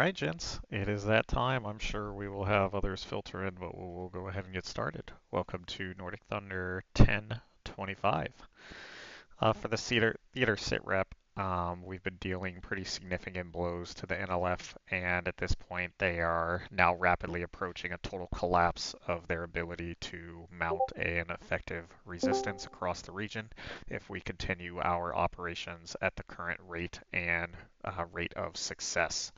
right, gents, it is that time. I'm sure we will have others filter in, but we'll go ahead and get started. Welcome to Nordic Thunder 1025. For the theater sit rep, we've been dealing pretty significant blows to the NLF, and at this point, they are now rapidly approaching a total collapse of their ability to mount an effective resistance across the region if we continue our operations at the current rate and rate of success.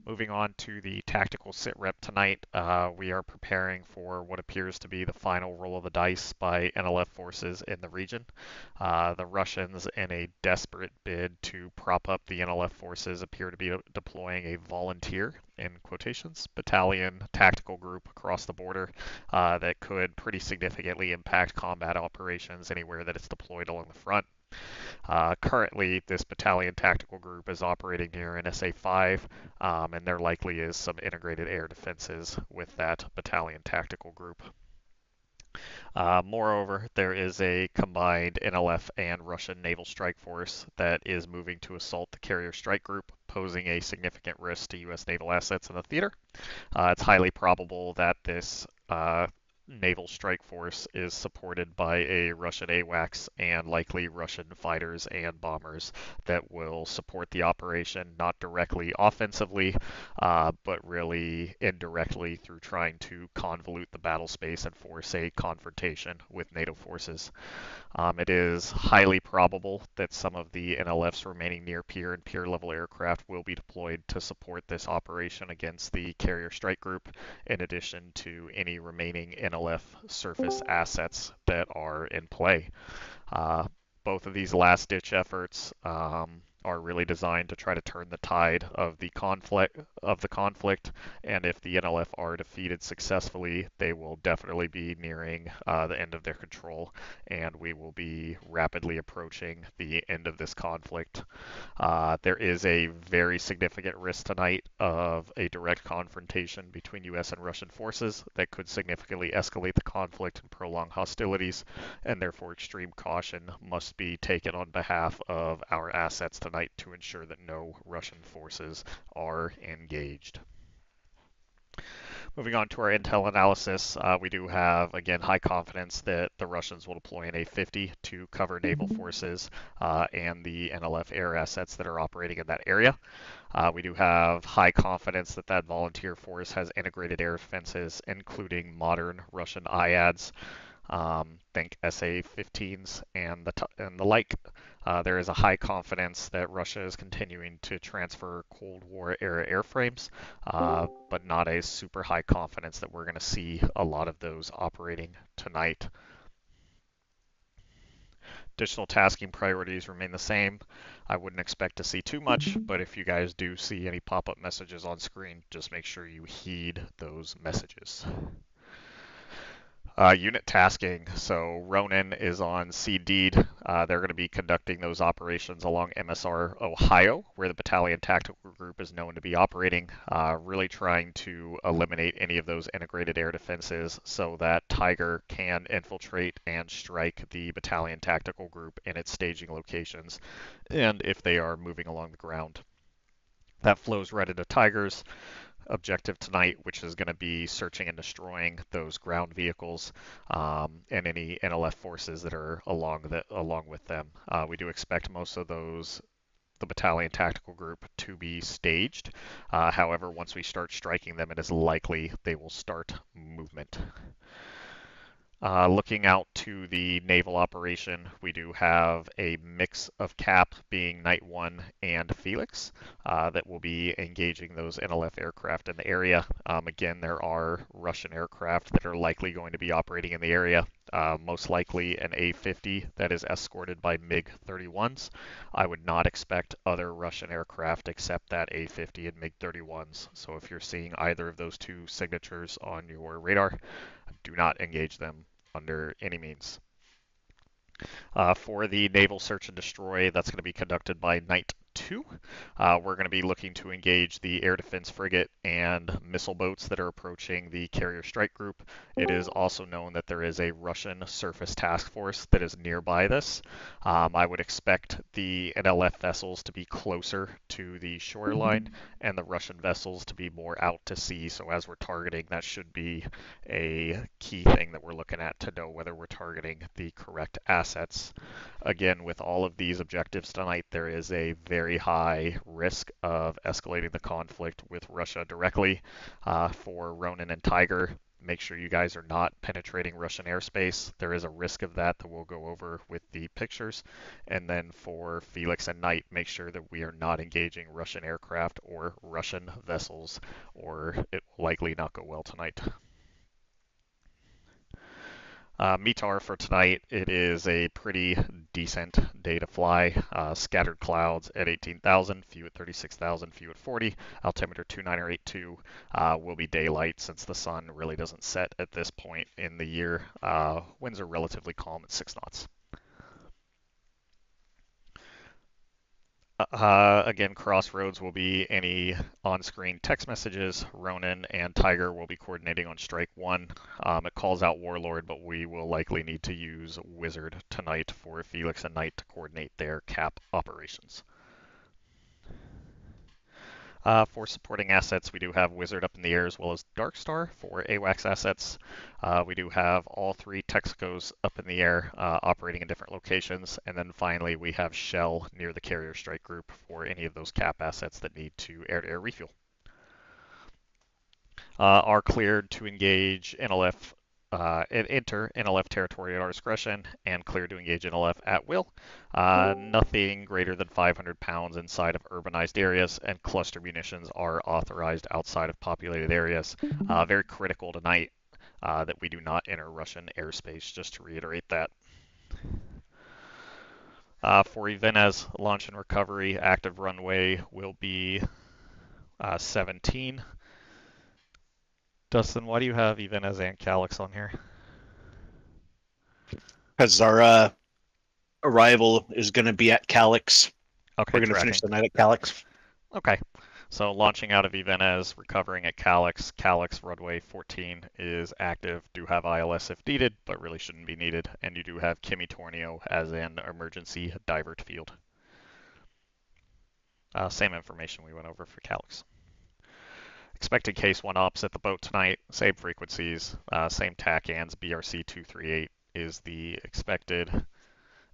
Moving on to the tactical sit rep tonight, we are preparing for what appears to be the final roll of the dice by NLF forces in the region. The Russians, in a desperate bid to prop up the NLF forces, appear to be deploying a volunteer, in quotations, battalion tactical group across the border that could pretty significantly impact combat operations anywhere that it's deployed along the front. Currently, this battalion tactical group is operating near an SA-5, and there likely is some integrated air defenses with that battalion tactical group. Moreover, there is a combined NLF and Russian naval strike force that is moving to assault the carrier strike group, posing a significant risk to U.S. naval assets in the theater. It's highly probable that this naval strike force is supported by a Russian AWACS and likely Russian fighters and bombers that will support the operation not directly offensively, but really indirectly through trying to convolute the battle space and force a confrontation with NATO forces. It is highly probable that some of the NLF's remaining near peer and peer level aircraft will be deployed to support this operation against the carrier strike group, in addition to any remaining NLF surface assets that are in play. Both of these last-ditch efforts are really designed to try to turn the tide of the conflict, and if the NLF are defeated successfully, they will definitely be nearing the end of their control, and we will be rapidly approaching the end of this conflict. There is a very significant risk tonight of a direct confrontation between U.S. and Russian forces that could significantly escalate the conflict and prolong hostilities, and therefore extreme caution must be taken on behalf of our assets tonight to ensure that no Russian forces are engaged. Moving on to our intel analysis, we do have, again, high confidence that the Russians will deploy an A-50 to cover naval forces and the NLF air assets that are operating in that area. We do have high confidence that that volunteer force has integrated air defenses, including modern Russian IADs. Think SA-15s and the like. There is a high confidence that Russia is continuing to transfer Cold War era airframes, but not a super high confidence that we're going to see a lot of those operating tonight. Additional tasking priorities remain the same. I wouldn't expect to see too much, but if you guys do see any pop-up messages on screen, just make sure you heed those messages. Unit tasking. So Ronin is on CD'd. They're going to be conducting those operations along MSR Ohio, where the battalion tactical group is known to be operating, really trying to eliminate any of those integrated air defenses so that Tiger can infiltrate and strike the battalion tactical group in its staging locations, and if they are moving along the ground. That flows right into Tiger's objective tonight, which is going to be searching and destroying those ground vehicles and any NLF forces that are along with them. We do expect most of the battalion tactical group to be staged. However, once we start striking them, it is likely they will start movement. Looking out to the naval operation, we do have a mix of CAP being Night 1 and Felix that will be engaging those NLF aircraft in the area. Again, there are Russian aircraft that are likely going to be operating in the area, most likely an A-50 that is escorted by MiG-31s. I would not expect other Russian aircraft except that A-50 and MiG-31s. So if you're seeing either of those two signatures on your radar, do not engage them under any means. For the naval search and destroy, that's going to be conducted by Night 2. We're going to be looking to engage the air defense frigate and missile boats that are approaching the carrier strike group. It is also known that there is a Russian surface task force that is nearby this. I would expect the NLF vessels to be closer to the shoreline and the Russian vessels to be more out to sea. So as we're targeting, that should be a key thing that we're looking at to know whether we're targeting the correct assets. Again, with all of these objectives tonight, there is a very high risk of escalating the conflict with Russia directly. For Ronin and Tiger, make sure you guys are not penetrating Russian airspace. There is a risk of that we'll go over with the pictures. And then for Felix and Knight, make sure that we are not engaging Russian aircraft or Russian vessels, or it will likely not go well tonight. METAR for tonight, it is a pretty decent day to fly. Scattered clouds at 18,000, few at 36,000, few at 40. Altimeter 2982 will be daylight since the sun really doesn't set at this point in the year. Winds are relatively calm at 6 knots. Again, crossroads will be any on-screen text messages. Ronin and Tiger will be coordinating on Strike 1. It calls out Warlord, but we will likely need to use Wizard tonight for Felix and Knight to coordinate their cap operations. For supporting assets, we do have Wizard up in the air as well as Darkstar for AWACS assets. We do have all 3 Texacos up in the air operating in different locations. And then finally, we have Shell near the carrier strike group for any of those cap assets that need to air-to-air refuel. Are cleared to engage NLF enter NLF territory at our discretion, and clear to engage NLF at will. Nothing greater than 500 pounds inside of urbanized areas, and cluster munitions are authorized outside of populated areas. Very critical tonight that we do not enter Russian airspace, just to reiterate that. For Ivenez, launch and recovery, active runway will be 17. Dustin, why do you have Ivenez and Calyx on here? Because our arrival is going to be at Calyx. Okay, we're going to finish the night at Calyx. Okay, so launching out of Ivenez, recovering at Calyx. Calyx runway 14 is active. Do have ILS if needed, but really shouldn't be needed. And you do have Kimi Tornio as an emergency divert field. Same information we went over for Calyx. Expected case 1 ops at the boat tonight, same frequencies, same TACANs, BRC 238 is the expected,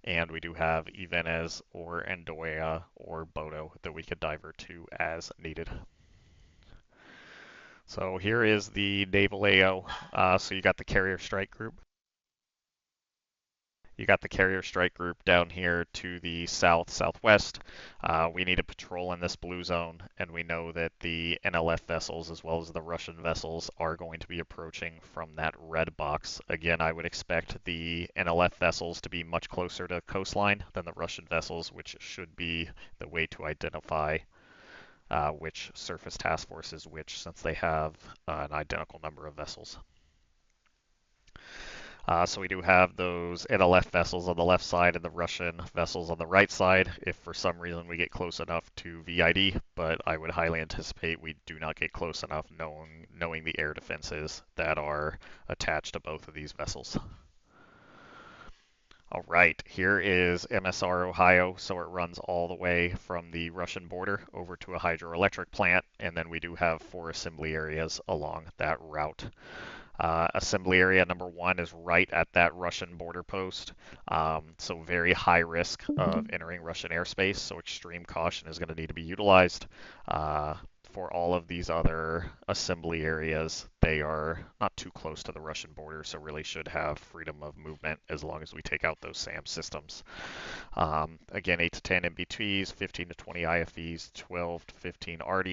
and we do have Ivenez or Andøya or Bodo that we could divert to as needed. So here is the Naval AO. So you got the carrier strike group. You got the carrier strike group down here to the southwest. We need a patrol in this blue zone, and we know that the NLF vessels as well as the Russian vessels are going to be approaching from that red box. Again, I would expect the NLF vessels to be much closer to coastline than the Russian vessels, which should be the way to identify which surface task force is which, since they have an identical number of vessels. So we do have those NLF vessels on the left side and the Russian vessels on the right side if for some reason we get close enough to VID, but I would highly anticipate we do not get close enough knowing the air defenses that are attached to both of these vessels. All right, here is MSR Ohio, so it runs all the way from the Russian border over to a hydroelectric plant, and then we do have 4 assembly areas along that route. Assembly area number 1 is right at that Russian border post, so very high risk of entering Russian airspace, so extreme caution is going to need to be utilized. For all of these other assembly areas, they are not too close to the Russian border, so really should have freedom of movement as long as we take out those SAM systems. Again, 8 to 10 MBTs, 15 to 20 IFVs, 12 to 15 RD.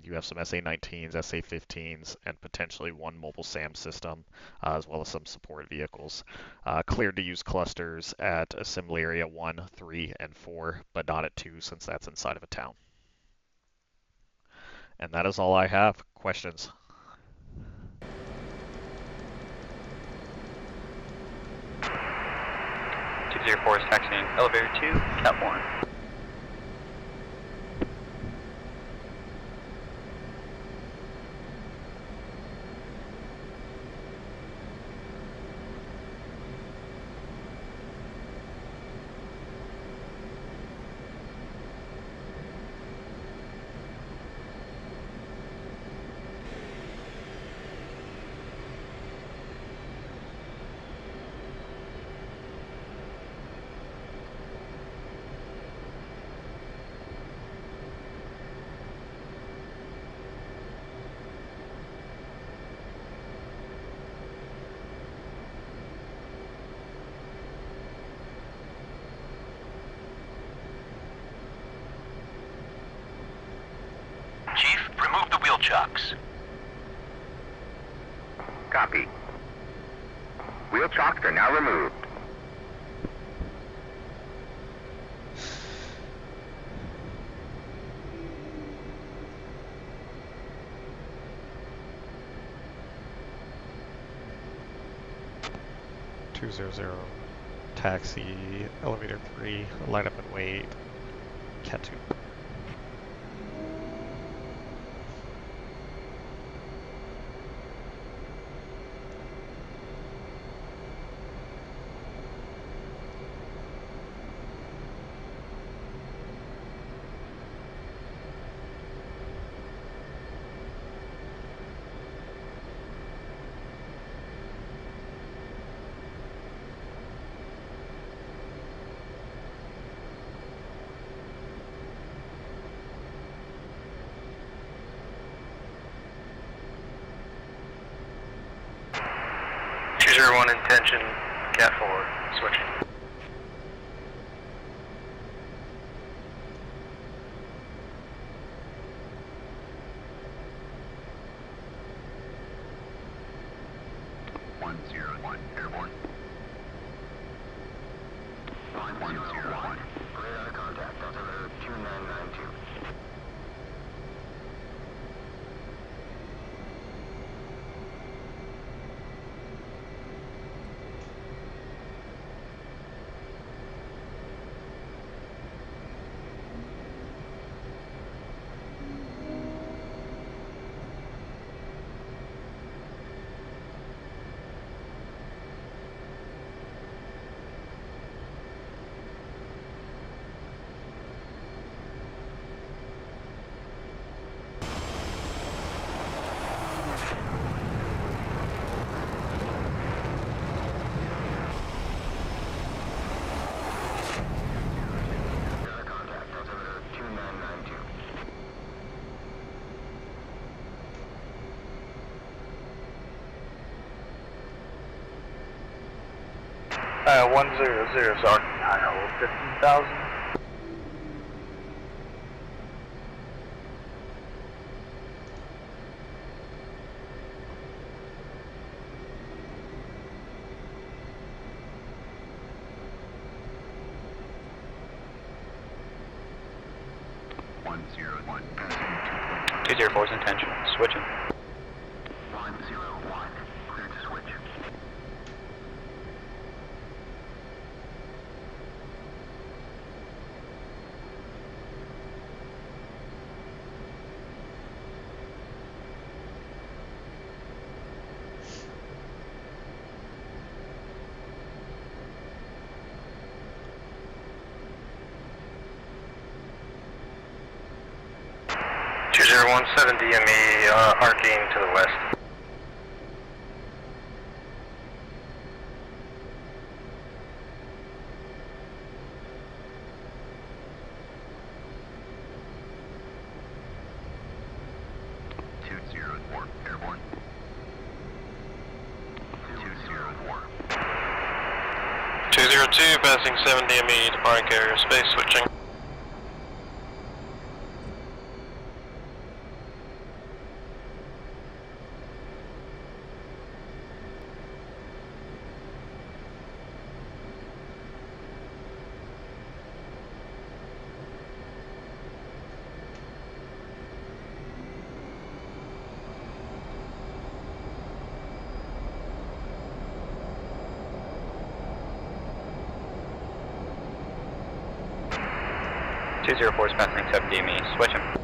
You have some SA-19s, SA-15s, and potentially 1 mobile SAM system, as well as some support vehicles. Cleared to use clusters at Assembly Area 1, 3, and 4, but not at 2 since that's inside of a town. And that is all I have. Questions? Two zero four is taxiing elevator 2, Cap 1. Remove the wheel chocks. Copy. Wheel chocks are now removed. Taxi, elevator 3, line up and wait, Cat 2. Intention, Cat 4, switching. Airborne. 101. Radar contact, altimeter 2992. Uh, 100, sorry, 15,000. Passing 204's intention, switching. 101. Clear to switch. DME, arcing to the west. Airborne. 202, passing 7 DME, departing carrier space, switching. Force passing 7 DME, switch him.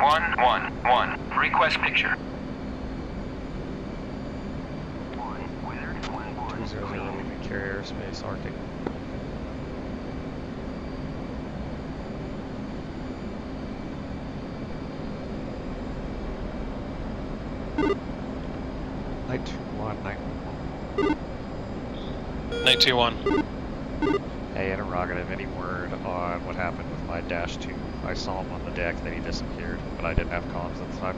111. Request picture. 200 leaving carrier airspace, Arctic. Night 21, night 921. Hey, interrogative, any word on what happened with my Dash 2? I saw him on the deck, then he disappeared, but I didn't have comms at the time.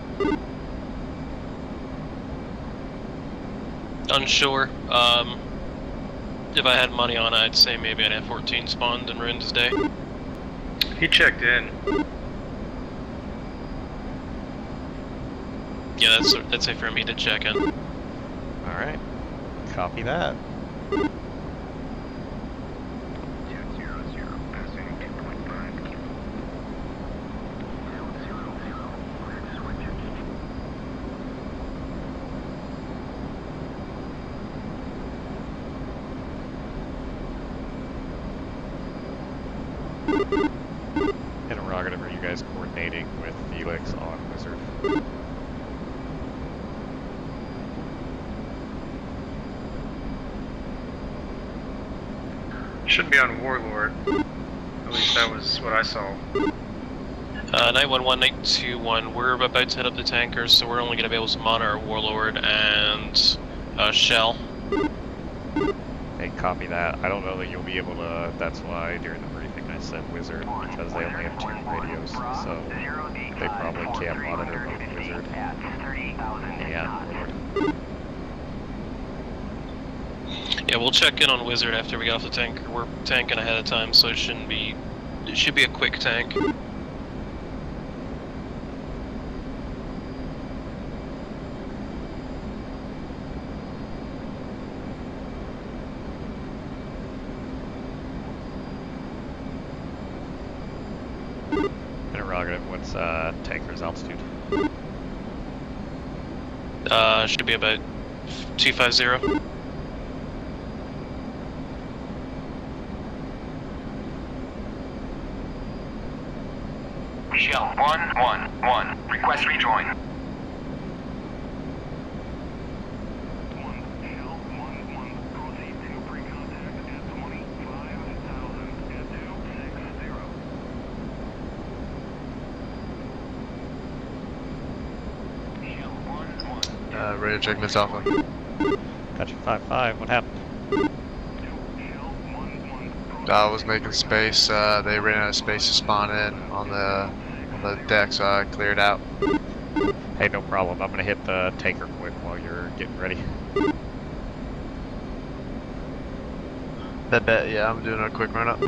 Unsure. If I had money on it, I'd say maybe I'd have 14 spawned and ruined his day. He checked in. Yeah, that's safe for me to check in. Alright, copy that. Interrogative, are you guys coordinating with Felix on Wizard? Should be on Warlord. At least that was what I saw. 911, 921, we're about to head up the tankers, so we're only going to be able to monitor Warlord and Shell. Hey, copy that. I don't know that you'll be able to, that's why during the briefing I said Wizard, because they only have 2 radios, so they probably can't monitor both Wizard and Warlord. Yeah, we'll check in on Wizard after we get off the tanker. We're tanking ahead of time, so it should be a quick tank. Interrogative, what's tanker's altitude? Should be about 250. Shell 111. Request rejoin. Ready to check Miss Alpha. Gotcha, 5-5, what happened? I was making space, they ran out of space to spawn in on the deck, so I cleared out. Hey, no problem. I'm gonna hit the tanker quick while you're getting ready. Bet, yeah, I'm doing a quick run up.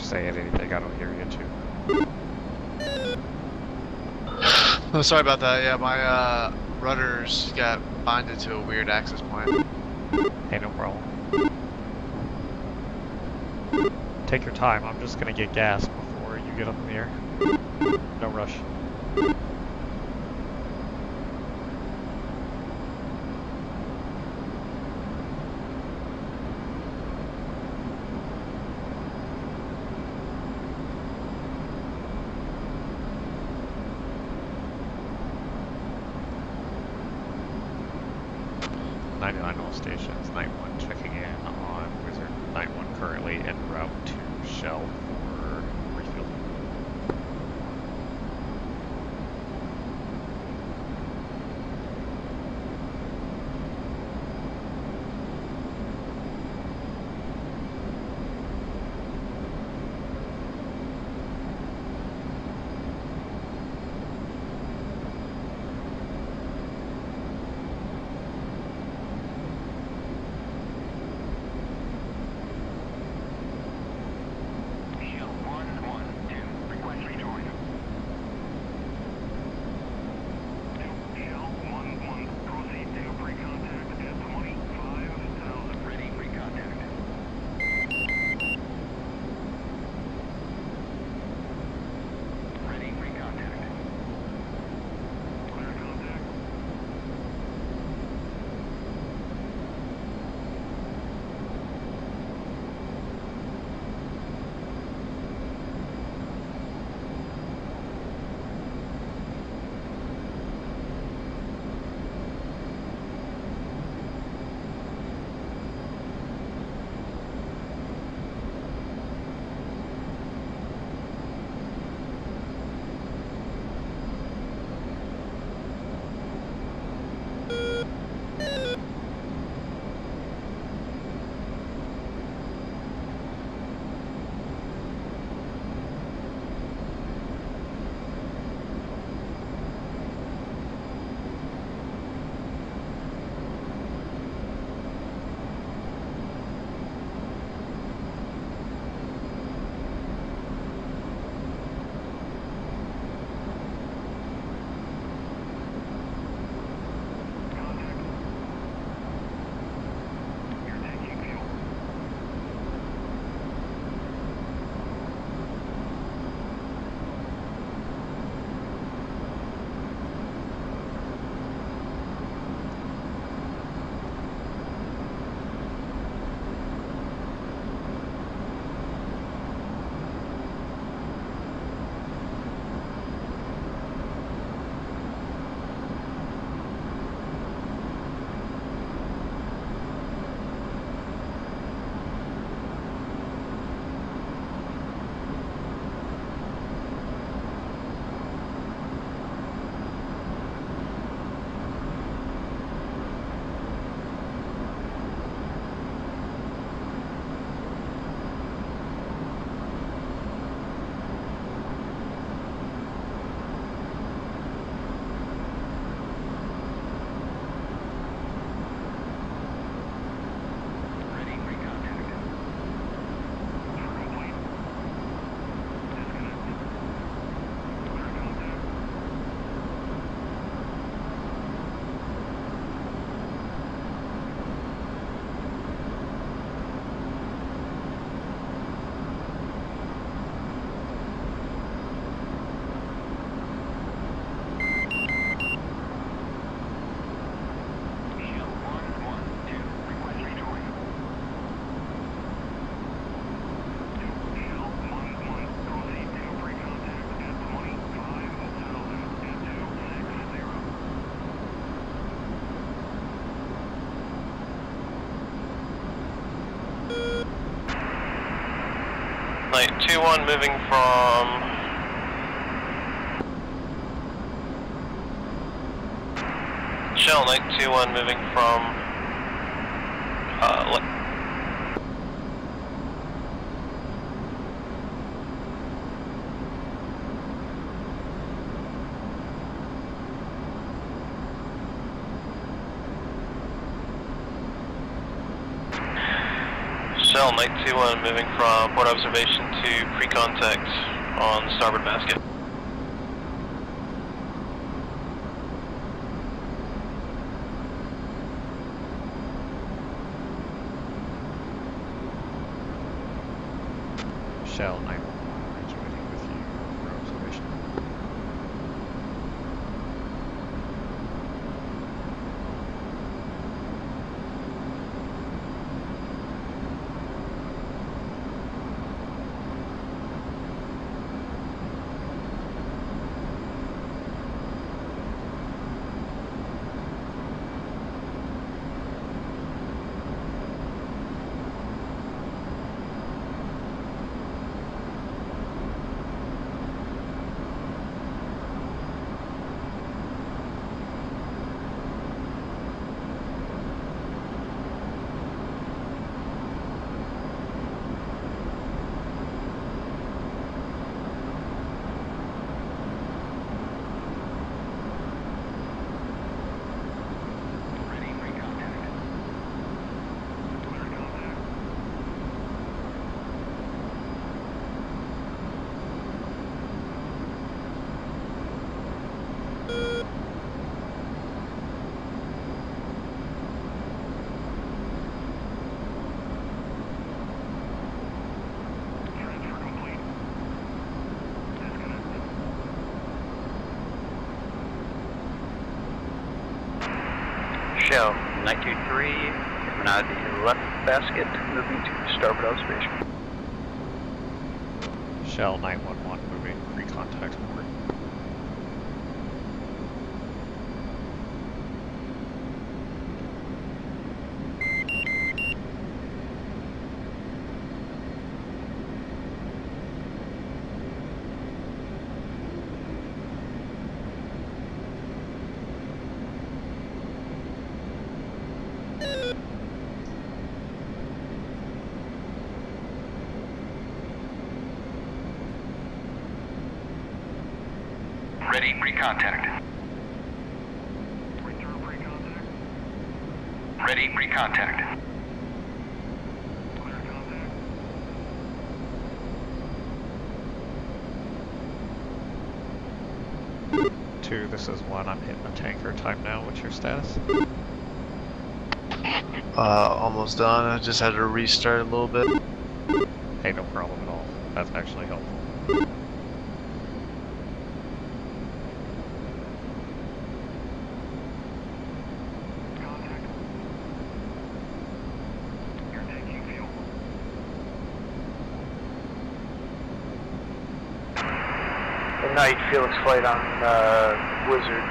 Saying anything, I don't hear you too. Oh, sorry about that, yeah, my rudders got binded to a weird access point. Hey, no problem. Take your time, I'm just gonna get gas before you get up in the air. No rush. Stations, Night 1 checking in on Wizard. Night 1 currently en route to Shell for refuel. Knight 2-1 moving from... Shell Knight 2-1 moving from... Shell Knight 2-1 moving from port observation to pre-contact on the starboard basket. Shell 911, joining with you for observation. Shell 923, coming out of the left basket, moving to starboard observation. Shell 911 moving pre-contact port. Ready, pre-contact. Ready, pre-contact. 2, this is 1, I'm hitting a tanker time now, what's your status? Almost done. I just had to restart a little bit. Hey, no problem at all, that's actually helpful. Night, Felix flight on Wizard.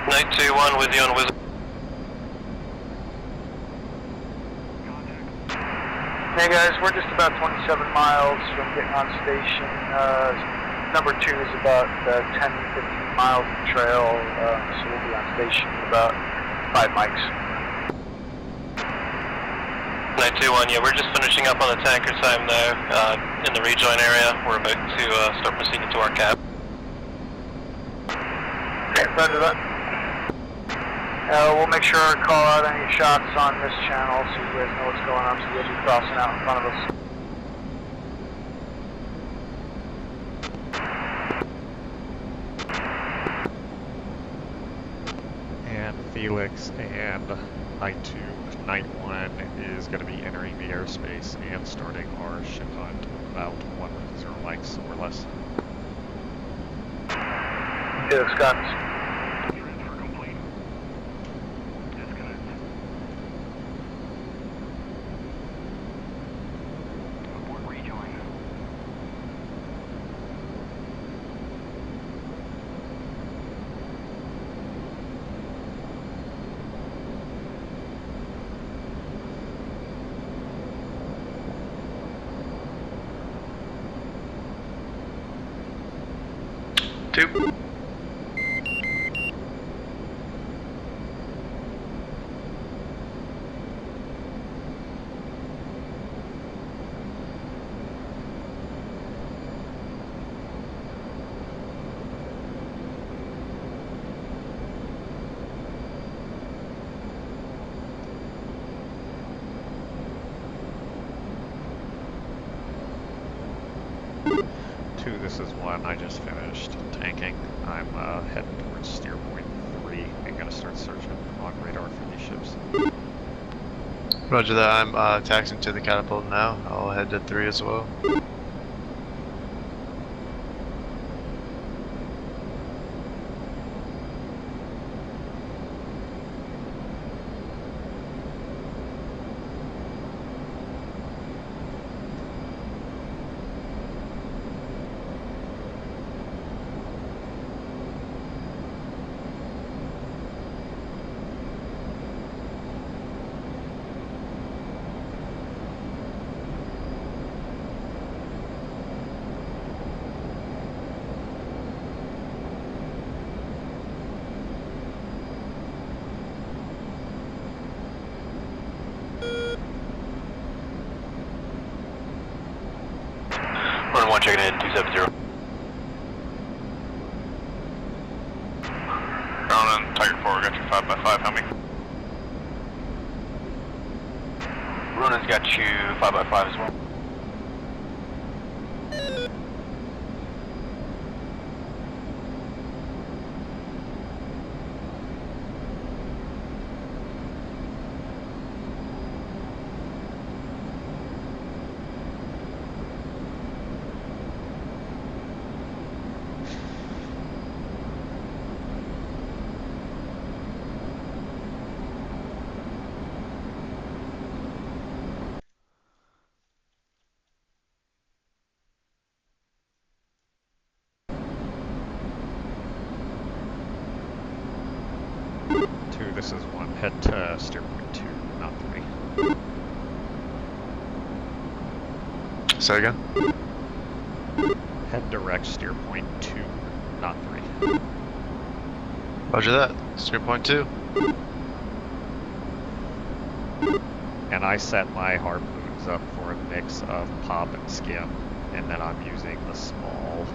Knight 2-1 with you on Wizard. Hey guys, we're just about 27 miles from getting on station. Number 2 is about 10-15 miles of trail, so we'll be on station in about 5 mics. Knight 2-1, yeah, we're just finishing up on the tanker time there, in the rejoin area. We're about to start proceeding to our cab. Okay, roger that. We'll make sure to call out any shots on this channel so you guys know what's going on, so you'll be crossing out in front of us. And Felix and Night 2, Night 1 is going to be entering the airspace and starting our ship hunt about 110 mics or less. Felix, got us. 2. This is one I just finished tanking. I'm heading towards steer point 3 and gonna start searching on radar for these ships. Roger that. I'm taxiing to the catapult now. I'll head to 3 as well. Run 1 checking in, 270. Ronan, Tiger 4, got your 5x5, help me. Ronan's got you 5x5 as well. This is 1. Head to steer point 2, not 3. Say again? Head direct steer point 2, not 3. Roger that. Steer point 2. And I set my harpoons up for a mix of pop and skim, and then I'm using the small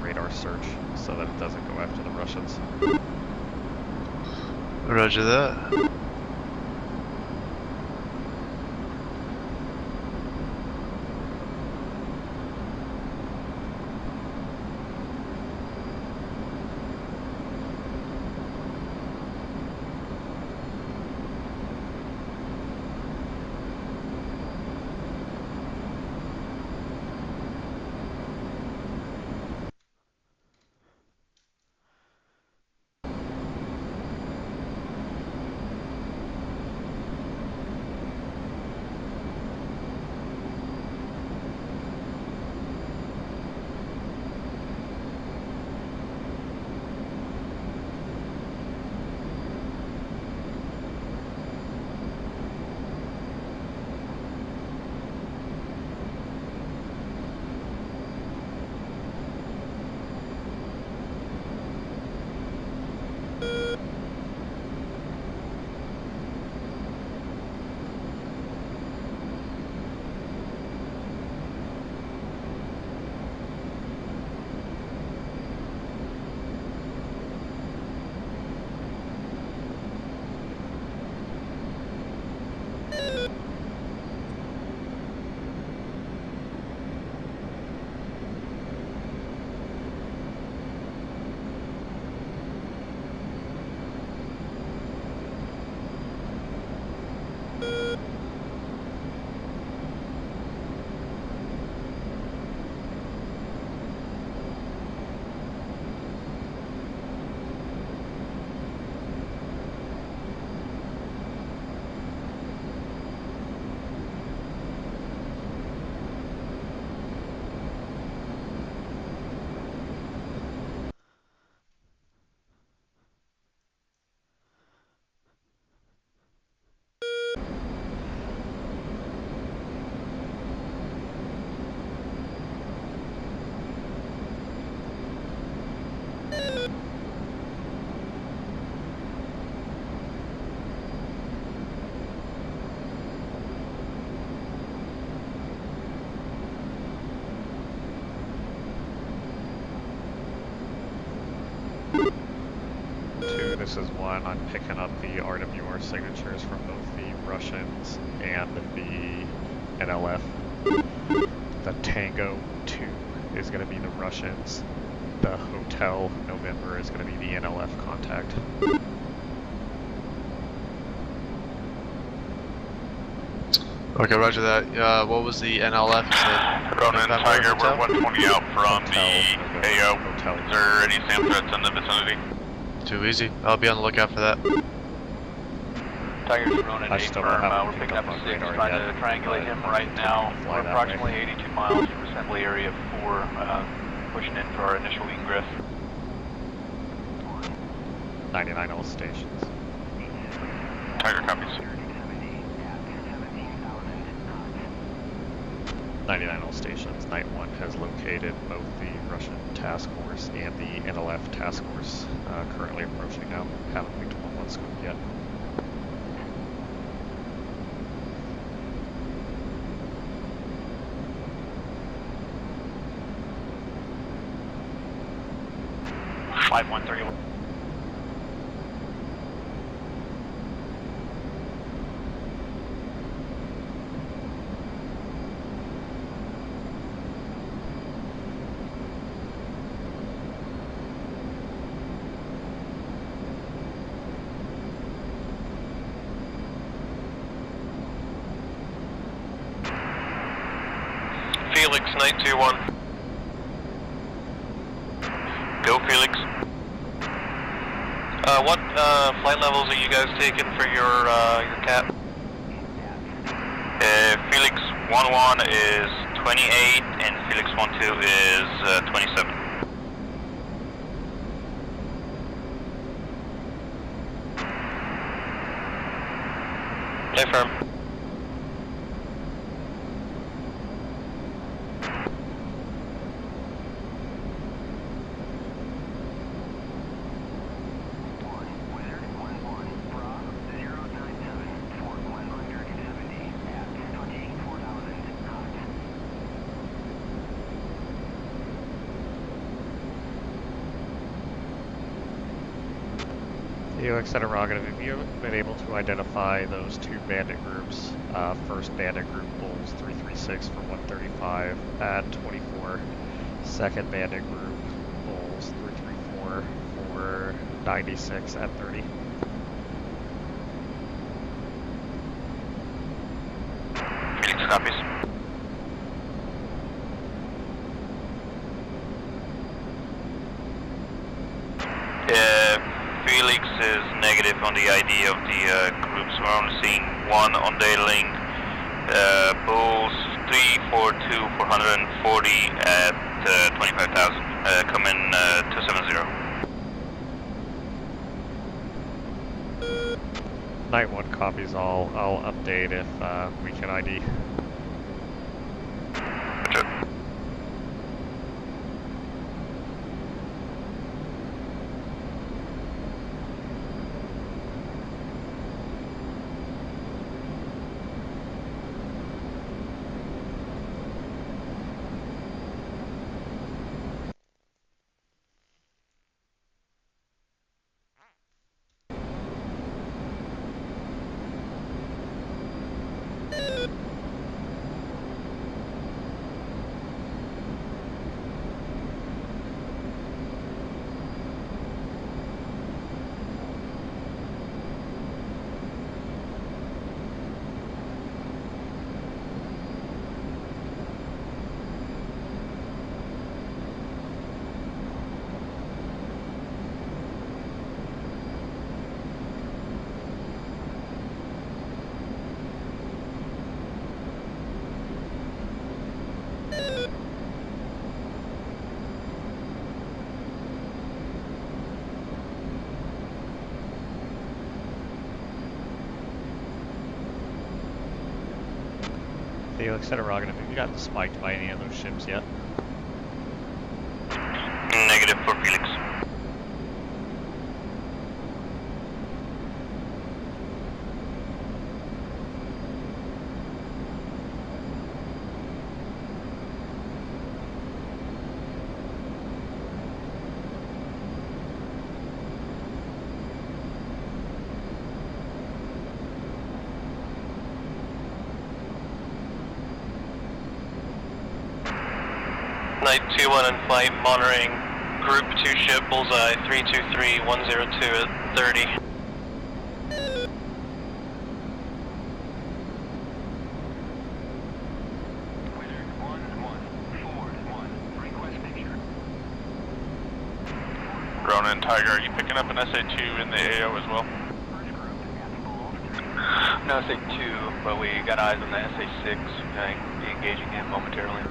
radar search so that it doesn't go after the Russians. Roger that. This is one. I'm picking up the RWR signatures from both the Russians and the NLF. The Tango 2 is going to be the Russians. The Hotel November is going to be the NLF contact. Okay, roger that. What was the NLF? Ronan Tiger, we're 120 out from Hotel, the AO. Hotel. Is there any SAM threats in the vicinity? Too easy. I'll be on the lookout for that. Tiger's Ronan I 8 still firm. don't have We're him picking up picked up a 6, on radar trying yet, to triangulate him but right now. fly We're that approximately way. 82 miles from assembly area 4, pushing in for our initial ingress. 99 all stations. Tiger copies. 99 all stations. Night 1 has located both the Russian task force and the NLF task force. Currently approaching now. Haven't picked up on one scope yet. Five 131. Felix, night 2-1. Go, Felix. What flight levels are you guys taking for your cap? Felix 1-1 is 28 and Felix 1-2 is 27. Stay firm. Felix and Interrogative, have you been able to identify those two bandit groups? First bandit group Bulls 336 for 135 at 24. Second bandit group Bulls 334 for 96 at 30. Felix copies. Felix is negative on the ID of the groups. We're only seeing one on daily link. Bulls 342 for 140 at 25,000. Come in 270. Night 1 copies all. I'll update if we can ID. Roger. Felix and Interrogative, have you gotten spiked by any of those ships yet? Negative for Felix. Night 2-1 in flight, monitoring Group 2 ship, bullseye 323-102 at 30. Ronan Tiger, are you picking up an SA-2 in the AO as well? No SA-2, but we got eyes on the SA-6. Be engaging him momentarily.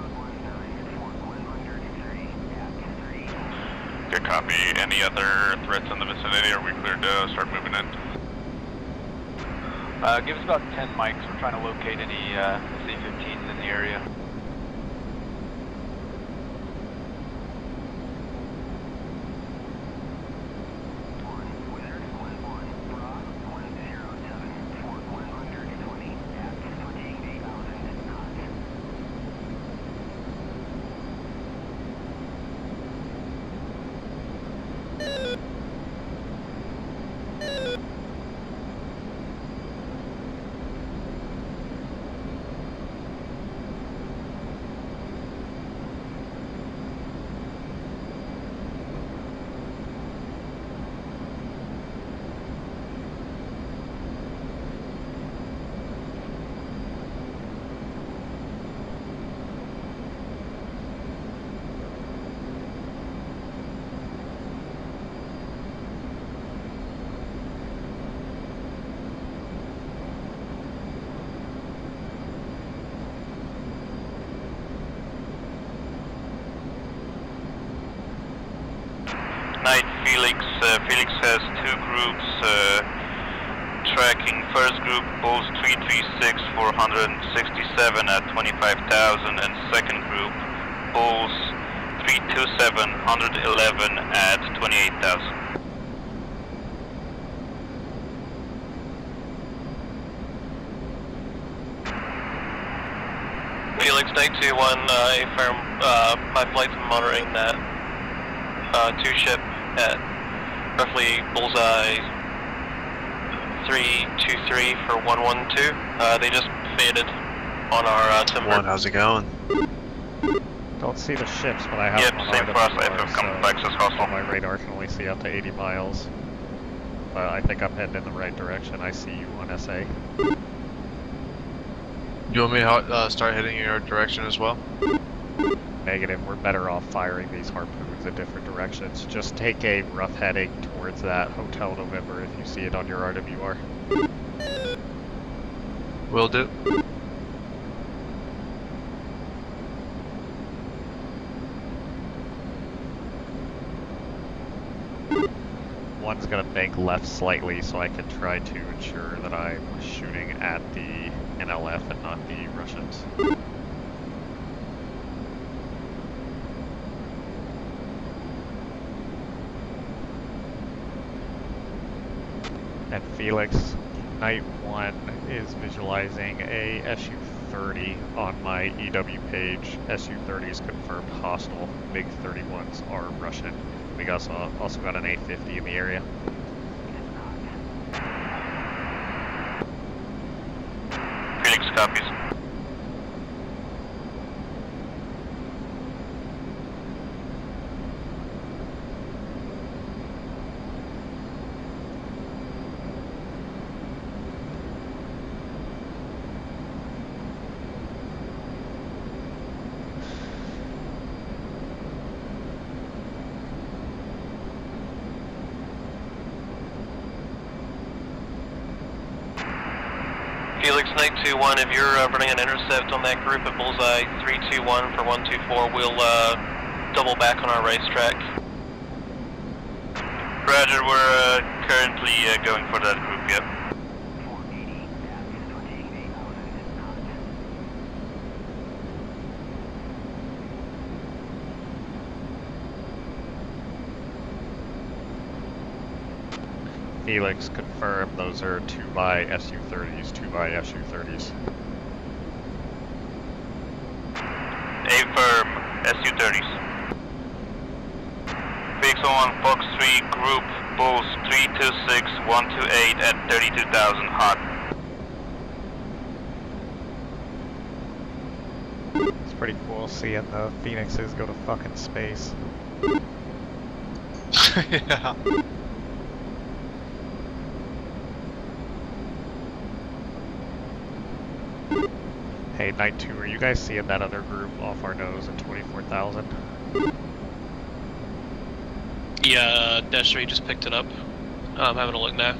Good copy. Any other threats in the vicinity? Are we cleared to start moving in? Give us about 10 mics. We're trying to locate any SA-15s in the area. Night, Felix. Felix has two groups tracking. First group, Bulls 336 for 167 at 25,000, and second group, Bulls 327 111 at 28,000. Felix, Night 2-1, my flight's monitoring that 2 ship at roughly bullseye 323 for 112. They just faded on our timber. One, how's it going? Don't see the ships, but I have Yep, them on same for us. RWR, IFF complex is hostile. so my radar can only see up to 80 miles. But I think I'm heading in the right direction. I see you on SA. You want me to start heading in your direction as well? Negative. We're better off firing these harpoons in different directions. Just take a rough heading towards that Hotel November if you see it on your RWR. Will do. One's gonna bank left slightly so I can try to ensure that I'm shooting at the NLF and not the Russians. And Felix, Night 1 is visualizing a SU-30 on my EW page. SU-30 is confirmed hostile. MiG-31s are Russian. We also got an A-50 in the area. Felix copies. Felix, Night 2-1, if you're running an intercept on that group at bullseye 321 for 124, we'll double back on our racetrack. Roger, we're currently going for that group, yep. Felix, confirm those are 2x SU-30s, 2x SU-30s. Affirm, SU-30s. Felix 1, Fox 3, group, Bulls 326, 128 at 32,000 hot. It's pretty cool seeing the Phoenixes go to fucking space. Yeah. Hey, Night 2, are you guys seeing that other group off our nose at 24,000? Yeah, Dash 3 just picked it up. I'm having a look now.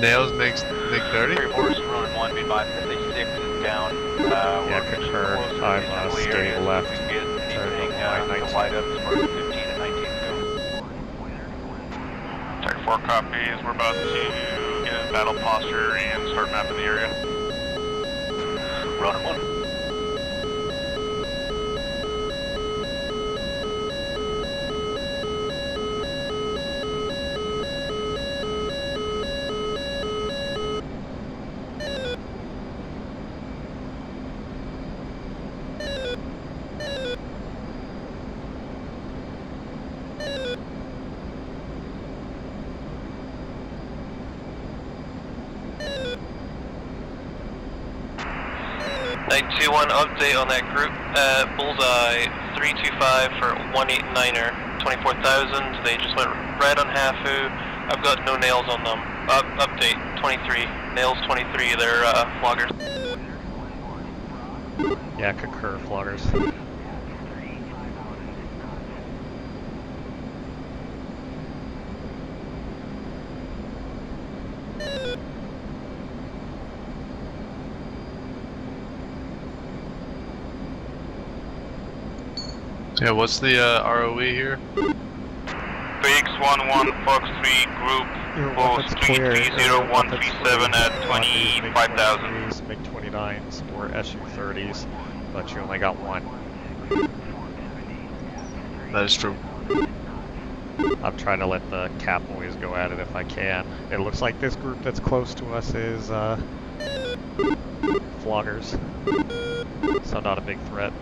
Nails makes make 30. Horse run 1, be advised SA6 is down. Yeah, We're concur. closer to I'm the assembly skating area, so left. we can get Turn anything on my to light up as far as 15 and 19 go. Tech 4 copies. We're about to get in battle posture and start mapping the area. Run 1. Night 2-1 update on that group. Bullseye 325 for 189er, 24,000. They just went red on Hafu. I've got no nails on them. Update 23. Nails 23, they're floggers. Yeah, concur, floggers. Yeah, what's the ROE here? BX11 Fox 3 group Your Post weapons clear. 330-137 at 25,000. MiG-29s or Su-30s, but you only got one. That is true. I'm trying to let the cap boys go at it if I can. It looks like this group that's close to us is floggers, so not a big threat.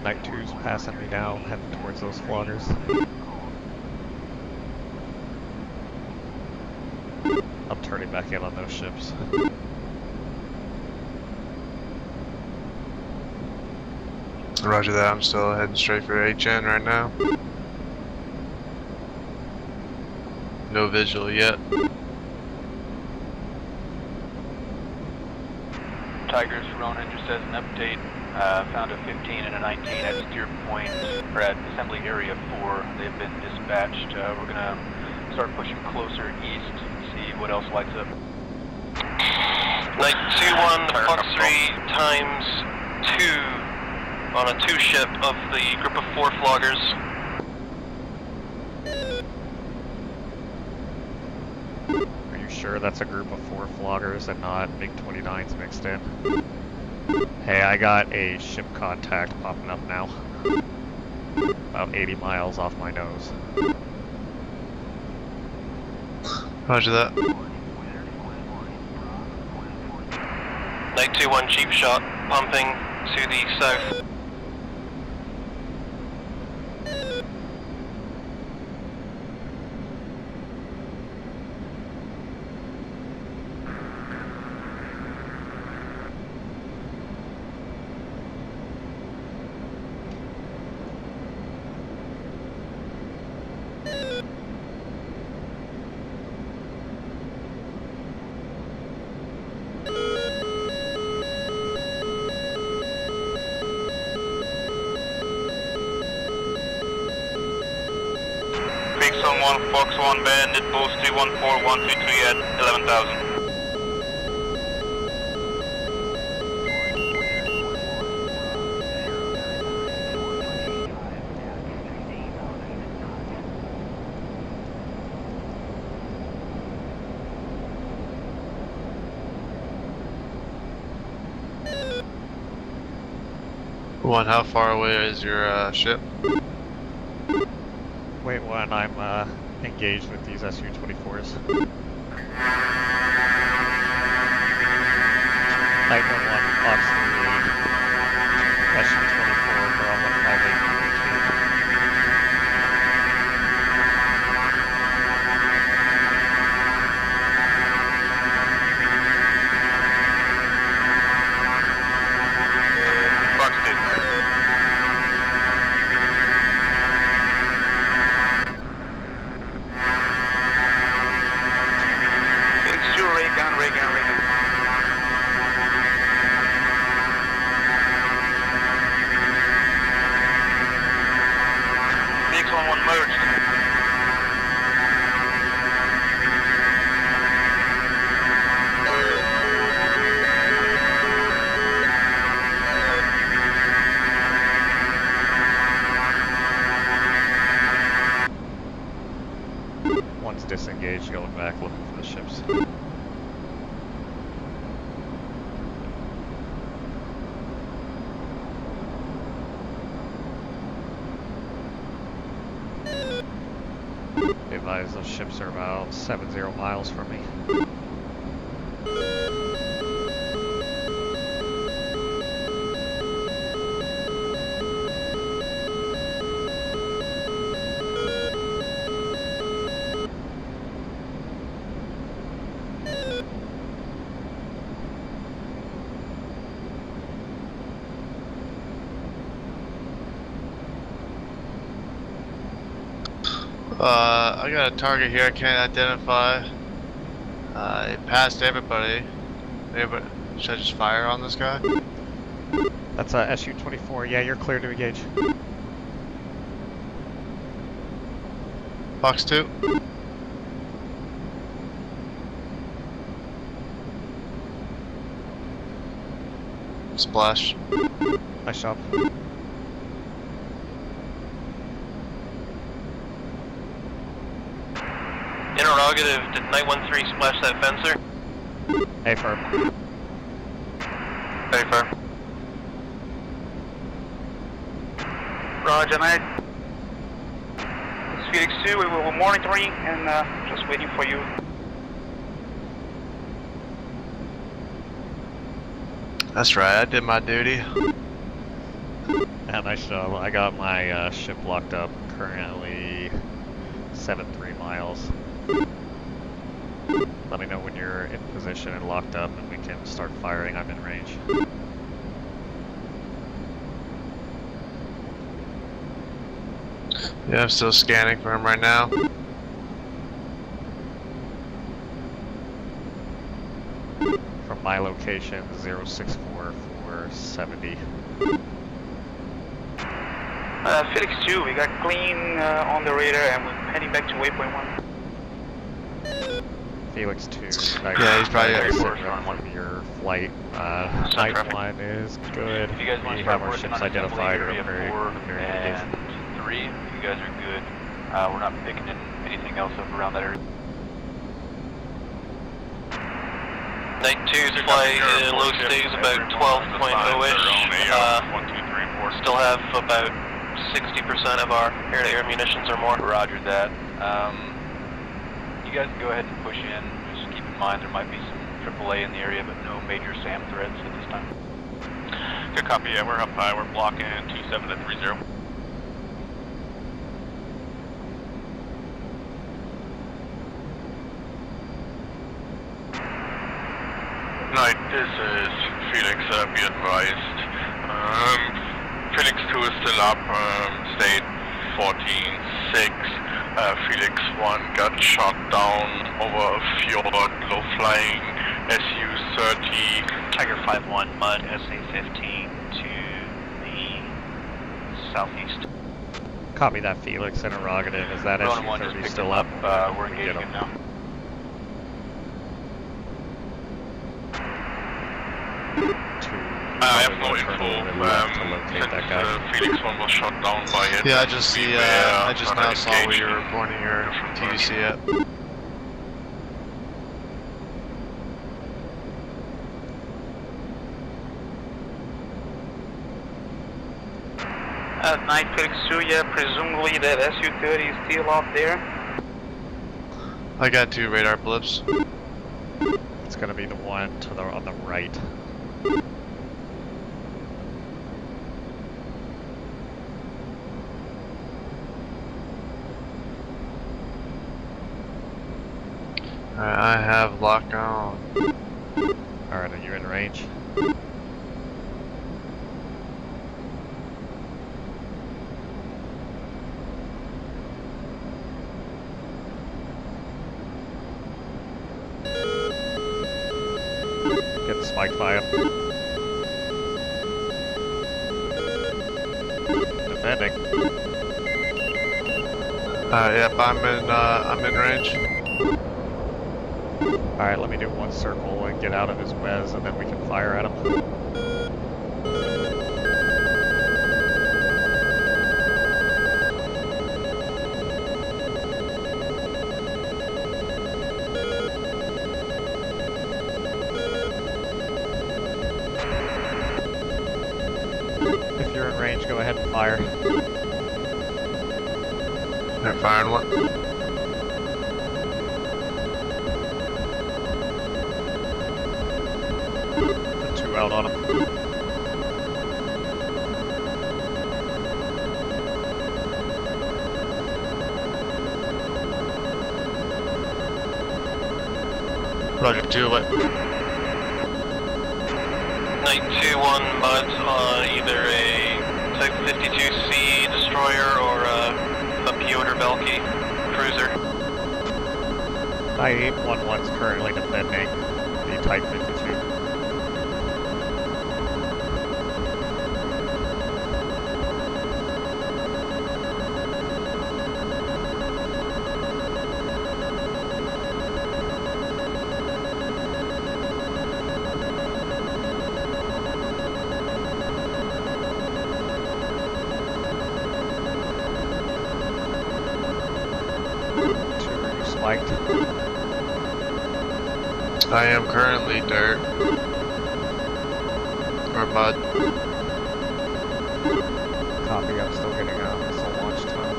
Night 2's passing me now, heading towards those floggers. I'm turning back in on those ships. Roger that, I'm still heading straight for HN right now. No visual yet. Tigers, Ronan just as an update. Found a 15 and a 19 at steer point, or at assembly area 4. They've been dispatched. We're gonna start pushing closer east, see what else lights up. Night 2-1, Fox 3 times 2 on a 2 ship of the group of 4 floggers. Are you sure that's a group of 4 floggers and not MiG-29s mixed in? Hey, I got a ship contact popping up now. About 80 miles off my nose. Roger that. Night 2-1 cheap shot, pumping to the south. Zone 1, Fox 1, Bandit, Post 314133 at 11,000. One, how far away is your ship? Wait, one, I'm engaged with these Su-24s. 911, auxiliary Su-24 for 158. One's disengaged, going back looking for the ships. Be advised, those ships are about 70 miles from me. I got a target here I can't identify. It passed everybody. Should I just fire on this guy? That's a Su-24. Yeah, you're clear to engage. Box 2. Splash. Nice job. Interrogative, did 913 splash that fencer? A-firm. A-firm. Roger, mate. It's Felix 2, we were monitoring and just waiting for you. That's right, I did my duty. Yeah, nice job. I got my ship locked up, currently 73 miles. Let me know when you're in position and locked up and we can start firing. I'm in range. Yeah, I'm still scanning for him right now. From my location, 064-470. Felix 2, we got clean on the radar and we're heading back to waypoint 1. Felix 2, yeah, he's probably got on your flight. Night 1 is good. If you guys want We to start have our working ships on assembly identified or area very 4 and 3, you guys are good. We're not picking in anything else up around that area. Night 2's flight low stays about 12.0-ish. Still have about 60% of our air-to-air munitions or more. Roger that. You guys can go ahead and push in. Just keep in mind there might be some AAA in the area, but no major SAM threats at this time. Good copy, yeah, we're up high. We're blocking 27 to 30. Night, this is Felix, be advised. Felix 2 is still up, state 14-6. Felix 1 got shot down over a fjord, low flying Su-30. Tiger 5-1, Mud, SA-15 to the southeast. Copy that, Felix. Interrogative. Is that Rowan 1 just Su-30 picked still him up? We're engaging him now. I have no info. To locate that guy. Felix 1 was shot down by it. Yeah, I just see. I just now saw where you were pointing your TDC at. Night Felix Suya, presumably that Su-30 is still out there. I got 2 radar blips. It's gonna be the one to the on the right. Alright, I have lock on. Alright, are you in range? Getting spiked by him. Defending. Yep, I'm in range. Alright, let me do one circle and get out of his wez, and then we can fire at him. If you're in range, go ahead and fire. They're firing one. Put 2 out on him. Roger, 2 lit. Night 2-1 mud on either a Type 52C destroyer or a Piotr Belky cruiser. Night 811's currently defending the Type 52. Spiked. I am currently dirt. Or mud. Copy, I'm still getting missile launch time.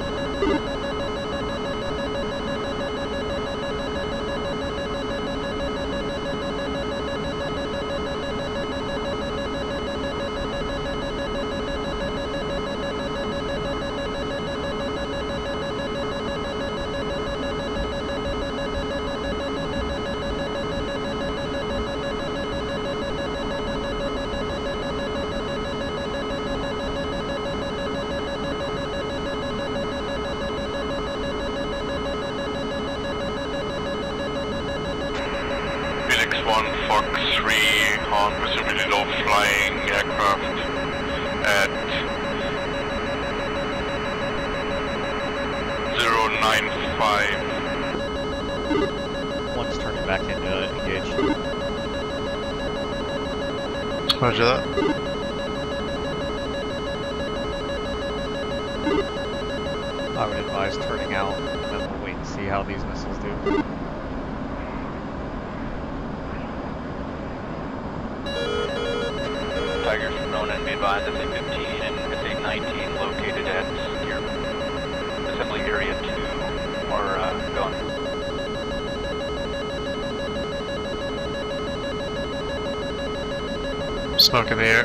On presumably low flying aircraft at 095. One's turning back into engage. Roger that. I would advise turning out, and then we'll wait and see how these missiles do. Tigers from Ronan, be advised SA-15 and SA-19 located at your assembly area 2 are gone. Smoke in the air.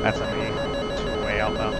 That's a me. 2-way outbound.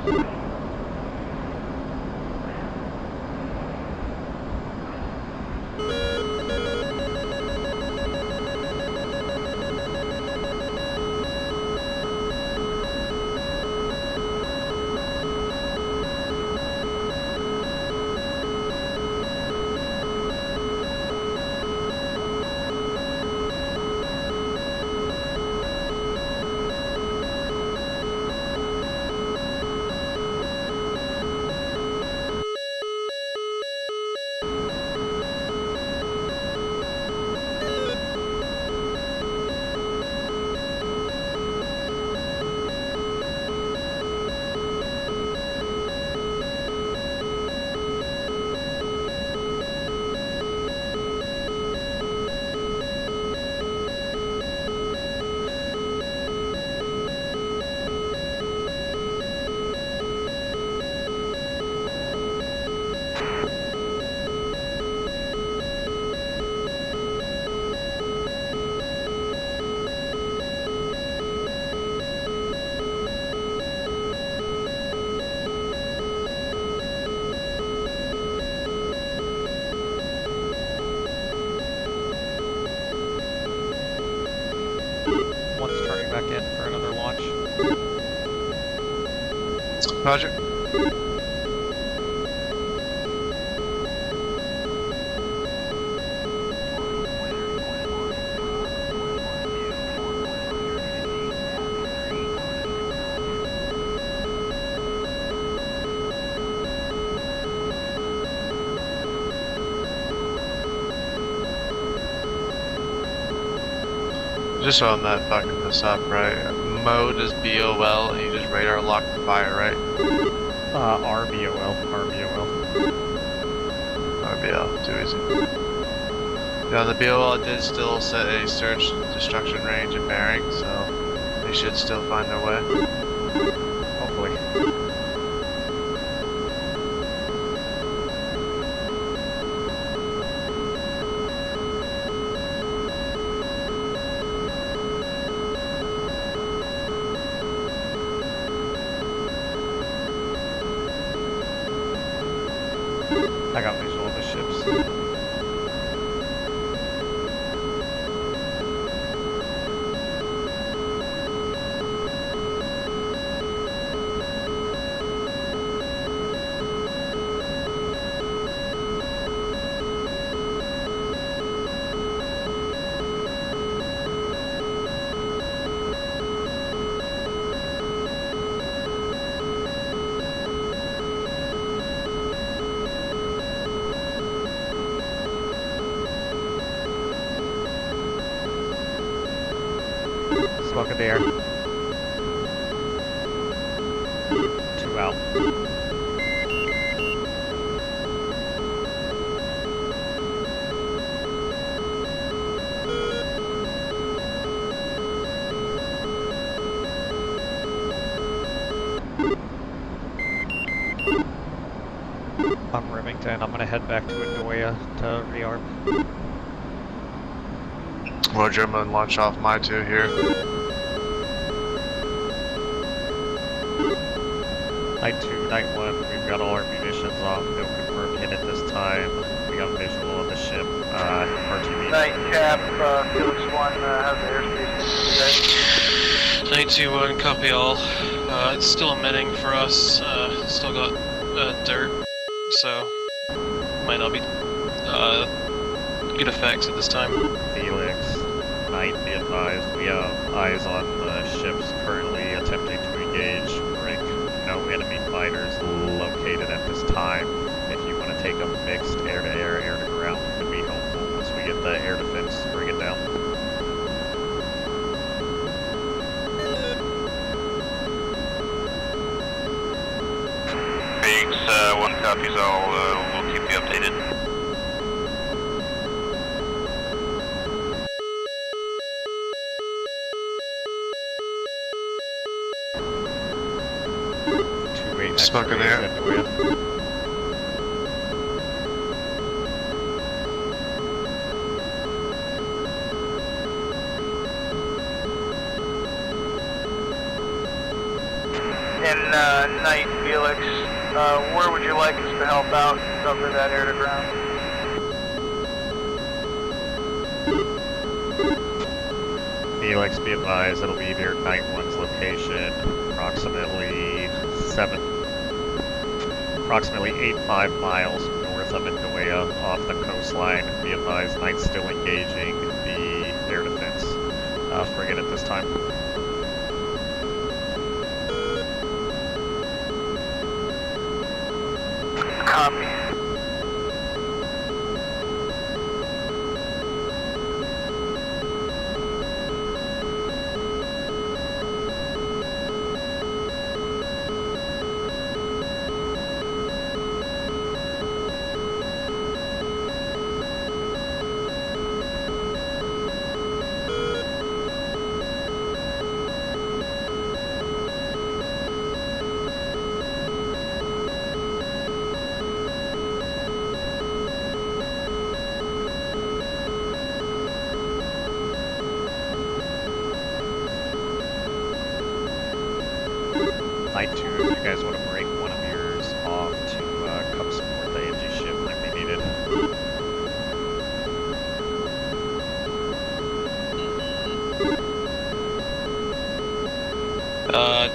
Roger. Just so I'm not fucking this up, right? Mode is BOL and you just radar lock the fire, right? RBOL. RBL, too easy. Yeah, the BOL did still set a search destruction range and bearing, so they should still find their way. Hopefully. I got visual of the ships. Smoke in the air. 2 out. I'm Remington. I'm gonna head back to Andøya to rearm. Roger, I'm gonna launch off my 2 here. Night 2, Night 1, we've got all our munitions off, no confirmed hit at this time. We got a visual of the ship, RTB. Night Cap, Felix 1, how's the airspace today? Night 2-1, copy all. It's still emitting for us, still got dirt, so might not be good effects at this time. Felix, Night, be advised, we have eyes on the ships currently attempting to engage Brick. No enemy fighters located at this time. If you want to take a mixed air-to-air, air-to-ground, it would be helpful. Once we get the air defense, bring it down. Felix, 1 copies all, we'll keep you updated. Smoke in the air. Night, Felix, where would you like us to help out to cover that air to ground? Felix, be advised, it'll be near Night 1's location, approximately 8.5 miles north of Andøya off the coastline. Be advised, Night's still engaging the air defense frigate at this time. Copy. Night 2, if you guys want to break one of yours off to come support the AMG ship might be needed.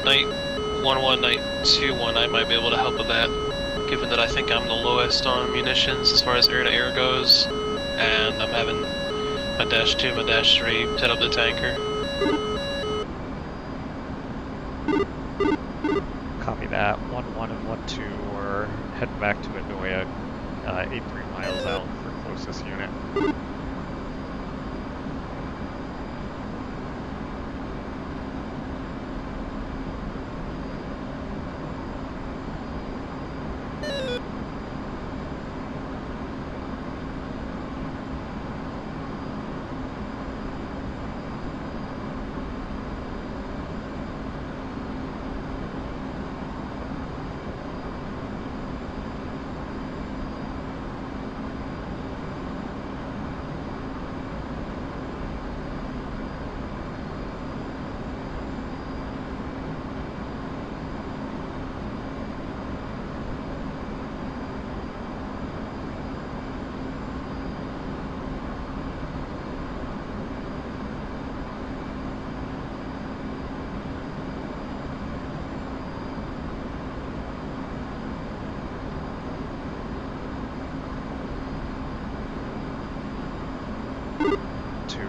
Night 11921, I might be able to help with that, given that I think I'm the lowest on munitions as far as air-to-air goes, and I'm having my Dash 2, my Dash 3 set up the tanker. Copy that. 1-1 and 1-2, we're heading back to Andøya, 83 miles out for closest unit.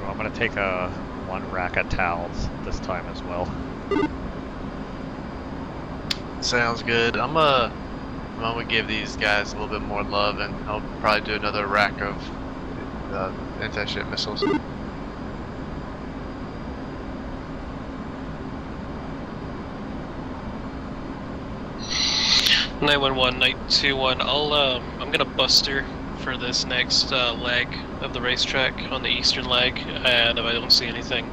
I'm gonna take a 1 rack of towels this time as well. Sounds good. I'm gonna give these guys a little bit more love, and I'll probably do another rack of anti-ship missiles. 911-921, I'm gonna buster for this next leg of the racetrack on the eastern leg, and if I don't see anything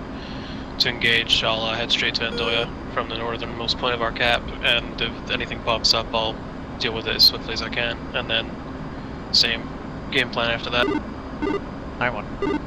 to engage, I'll head straight to Andøya from the northernmost point of our cap, and if anything pops up, I'll deal with it as swiftly as I can, and then same game plan after that. 9-1.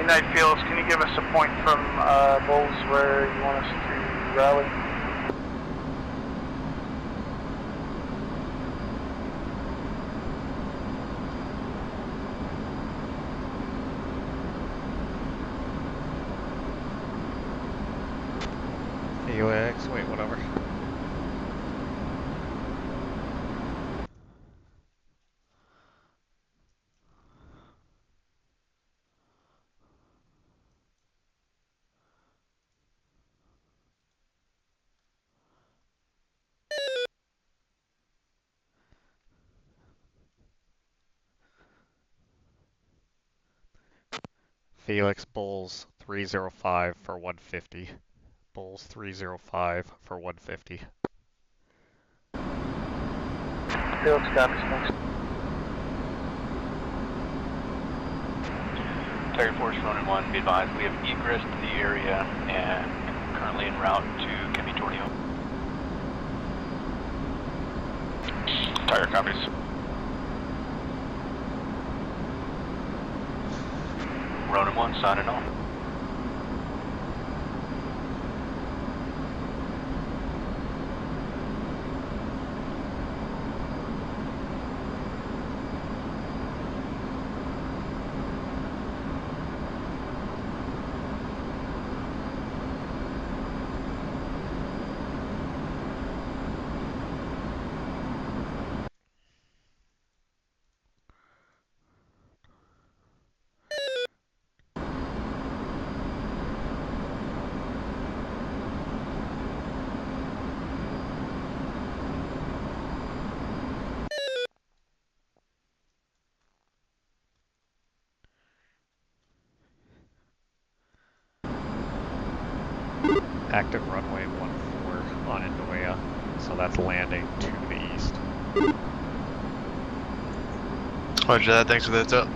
Night Fields, can you give us a point from Bulls where you want us to rally? Felix, wait, whatever. Felix, Bulls 305 for 150. Bulls 305 for 150. Felix, copies, thanks. Tiger Force Ronin 1, be advised, we have egress to the area and currently en route to Kemi-Tornio. Tiger copies. Ronin 1, signing on. Active runway 14 on Andøya, so that's landing to the east. Roger that, thanks for the heads up.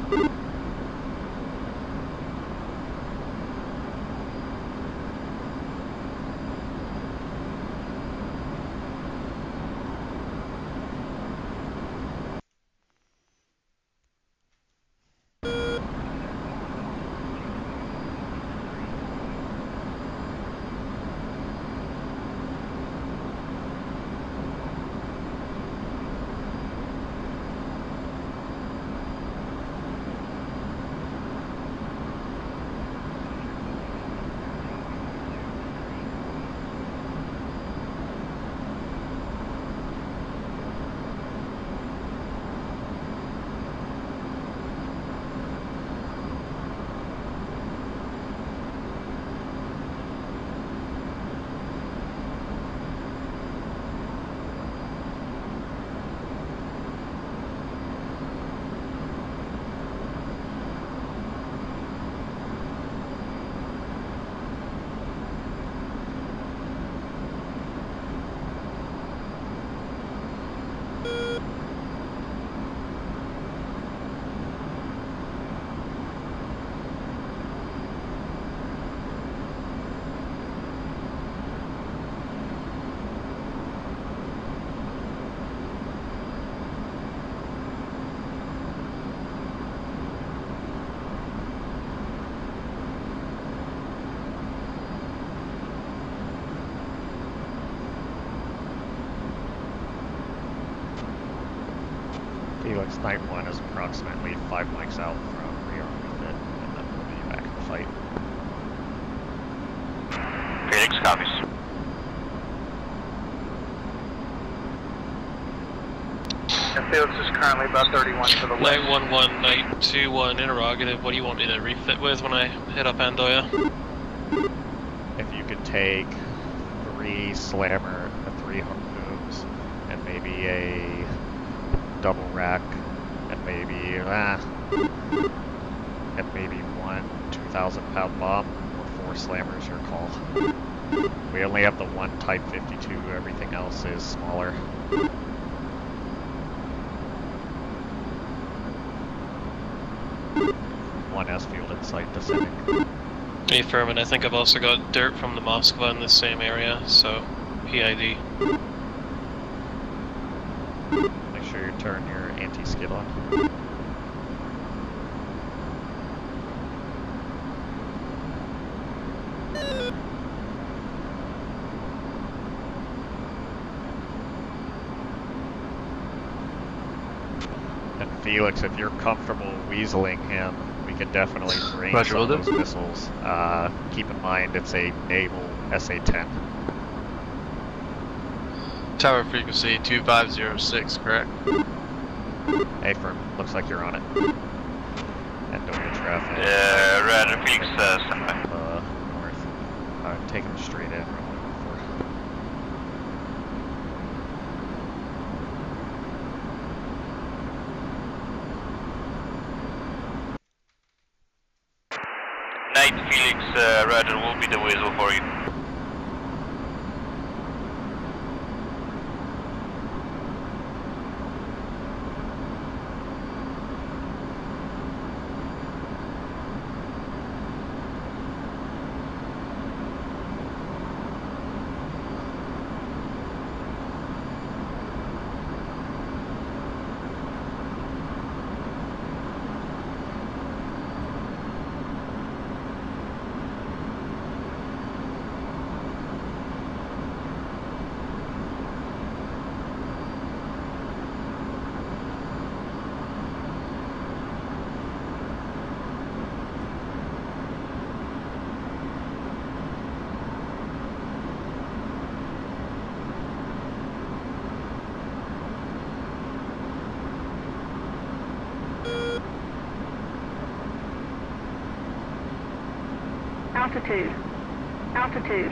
Felix Night 1 is approximately 5 mics out from rearming fit, and then we'll be back in the fight. Felix copies. And Felix is currently about 31 to the west. Night 1-1, Night 2-1, interrogative. What do you want me to refit with when I hit up Andøya? If you could take 3 slammer, 3 harpoons, and maybe a double rack, and maybe 1 2,000-pound bomb, or 4 slammers, your call. We only have the 1 Type 52, everything else is smaller. One S-field in sight descending. Affirm, and I think I've also got dirt from the Moskva in the same area, so PID. Make sure you turn your anti-skid on. And Felix, if you're comfortable weaseling him, we can definitely bring Roger, some of will those do. missiles. Keep in mind it's a naval SA-10. Tower frequency 2506, correct? Affirm, looks like you're on it. Andøya traffic. Radar Felix, stand by. North. Take him straight in. Runway 14. Night Felix, radar will be the whistle for you. Altitude. Altitude.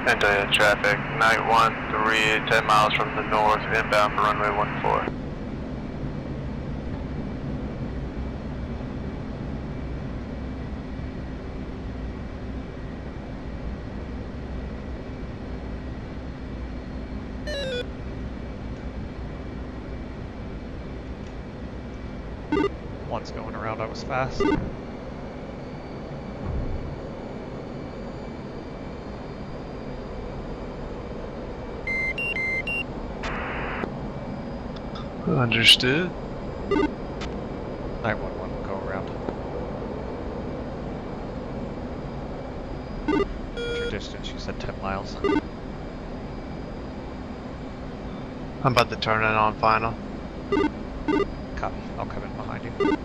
Andøya traffic, night 1, 10 miles from the north, inbound for runway 14. One's going around, I was fast. Understood. 911 will go around. What's your distance? You said 10 miles. I'm about to turn it on final. Copy. I'll come in behind you.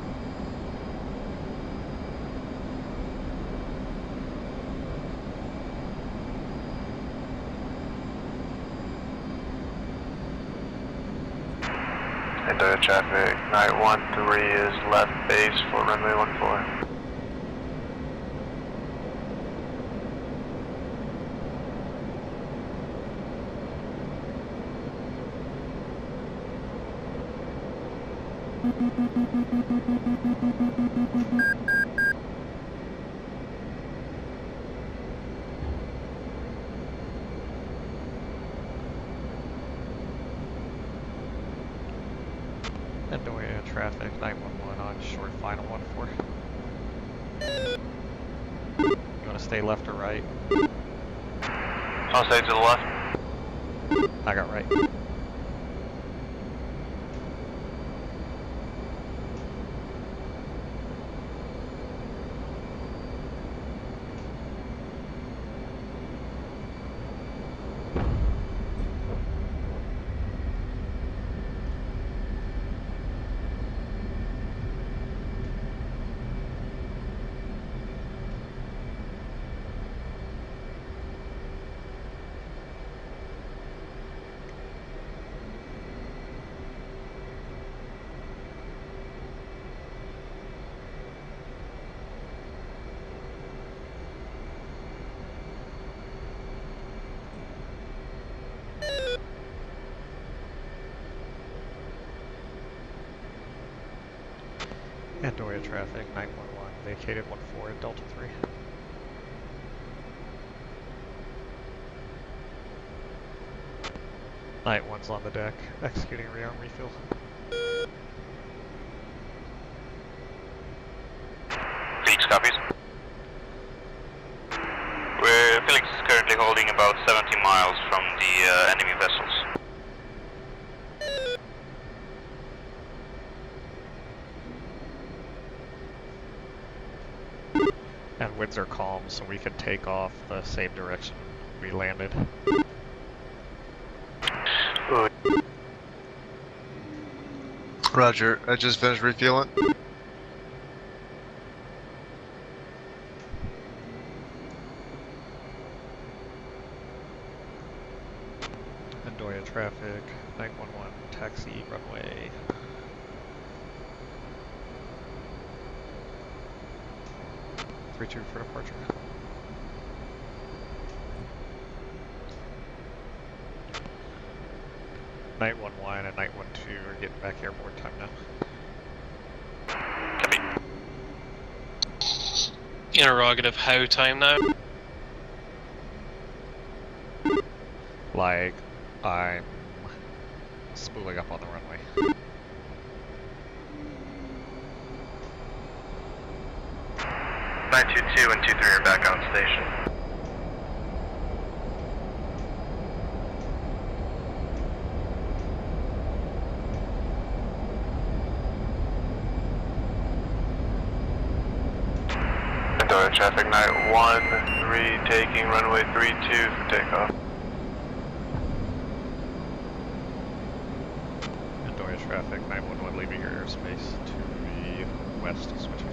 Andøya traffic, night 1-3 is left base for runway 14. Andøya traffic, 911 on short final 14. You want to stay left or right? I'll stay to the left. I got right. Andøya traffic, 911, vacated 14 at Delta 3. Night 1's on the deck, executing rearm refuel. Felix copies. Felix is currently holding about 70 miles from the enemy vessels. And winds are calm, so we can take off the same direction we landed. Roger, I just finished refueling. Andøya traffic, 911, taxi, runway. Three two for departure. Night 1-1 and Night 1-2 are getting back airborne time now. Copy. Interrogative, how time now? Like, I'm spooling up on the runway. Night 2-2 and 2-3 are back on station. Andøya traffic, night 1-3, taking runway 32 for takeoff. Andøya traffic, 911 leaving your airspace to the west, switching.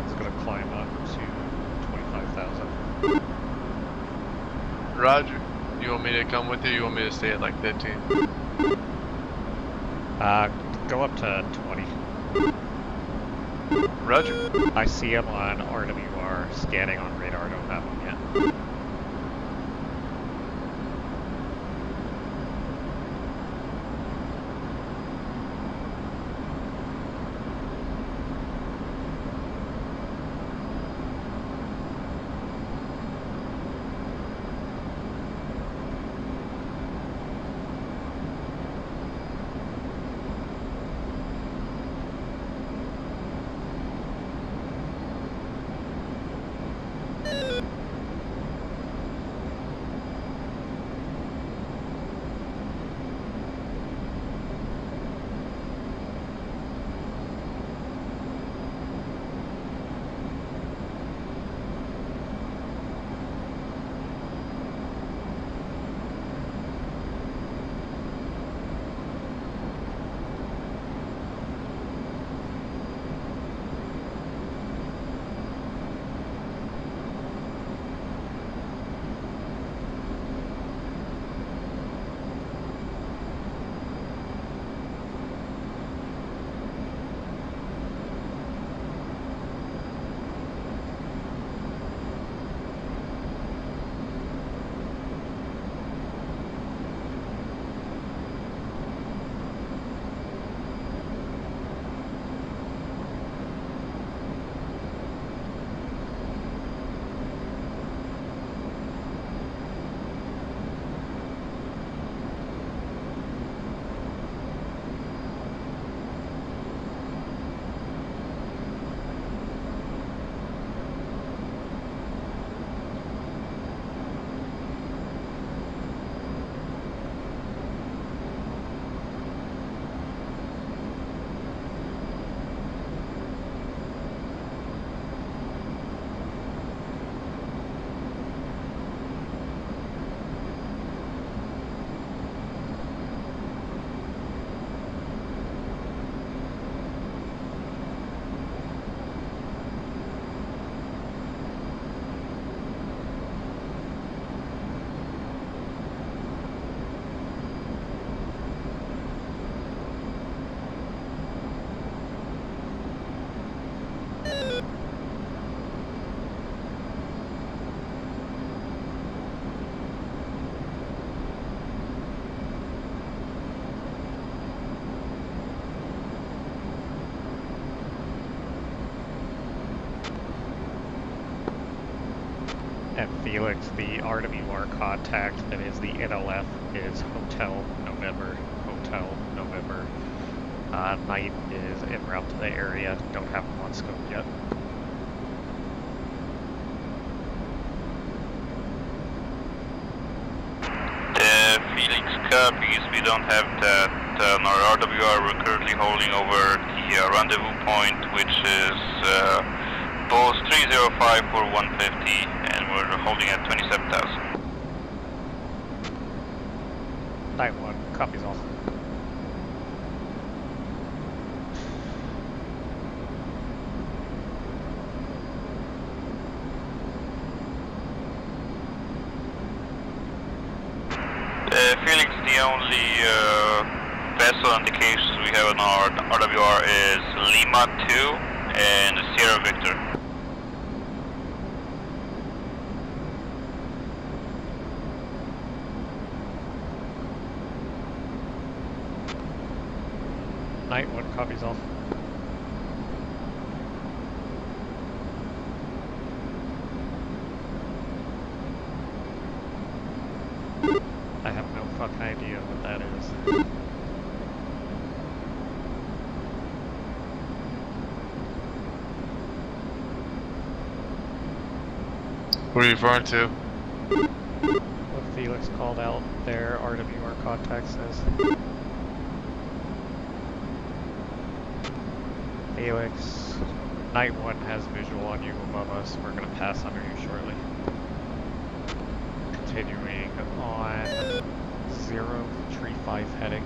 one's going to climb up to 25,000. Roger. You want me to come with you? You want me to stay at like 15? Go up to 20. Roger. I see him on RWR, scanning on radar, don't have him yet. And Felix, the RWR contact that is the NLF is Hotel November. Knight is en route to the area. Don't have him on scope yet. Felix copies. We don't have that on our RWR. We're currently holding over the rendezvous point, which is Bulls 305 for 150, and we're holding at 27,000. Night 1, copies all. Felix, the only vessel indications we have on our RWR is Lima 2 and Sierra Victor. Night 1, copies all. I have no fucking idea what that is. Who are you referring to? What Felix called out their RWR contact says. Felix, Night 1 has visual on you above us. We're going to pass under you shortly. Continuing on 035 heading.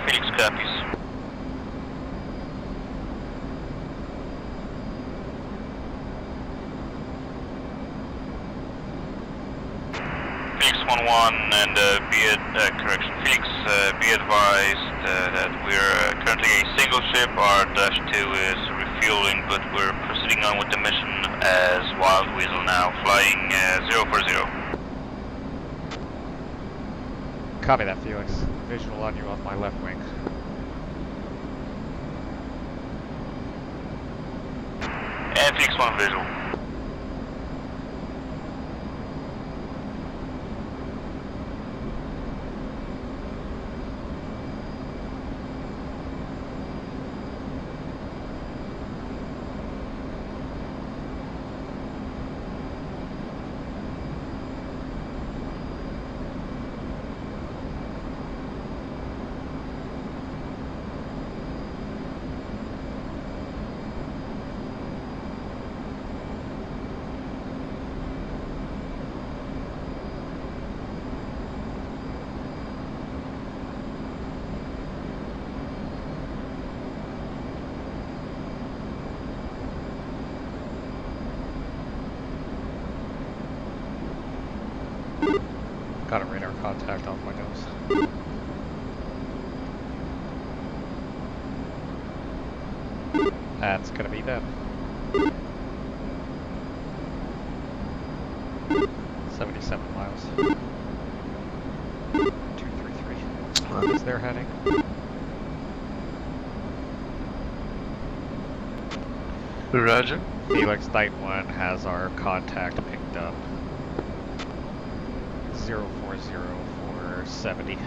Felix copies. and Felix, be advised that we're currently a single ship. Our -2 is refueling, but we're proceeding on with the mission as Wild Weasel now, flying 040. Copy that, Felix. Visual on you off my left wing. And Felix 1 visual. Got a radar contact off my nose. That's gonna be them. 77 miles. 233. Where is they're heading? Roger. Felix Night 1 has our contact picked up. 040470.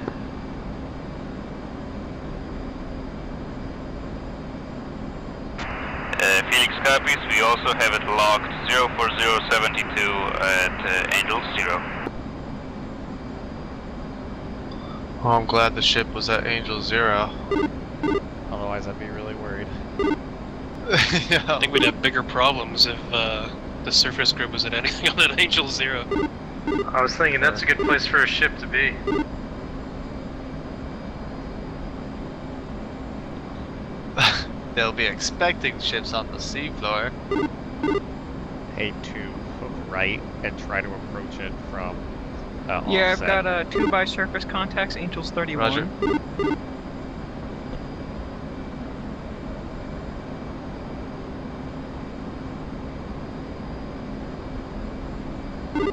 Felix copies. We also have it locked 04072 at Angel 0. Well, I'm glad the ship was at Angel 0. Otherwise, I'd be really worried. Yeah. I think we'd have bigger problems if the surface group was at anything on an Angel 0. I was thinking that's a good place for a ship to be. They'll be expecting ships on the seafloor. Head to hook right and try to approach it from yeah, offset. I've got 2 by surface contacts, Angels 31. Roger.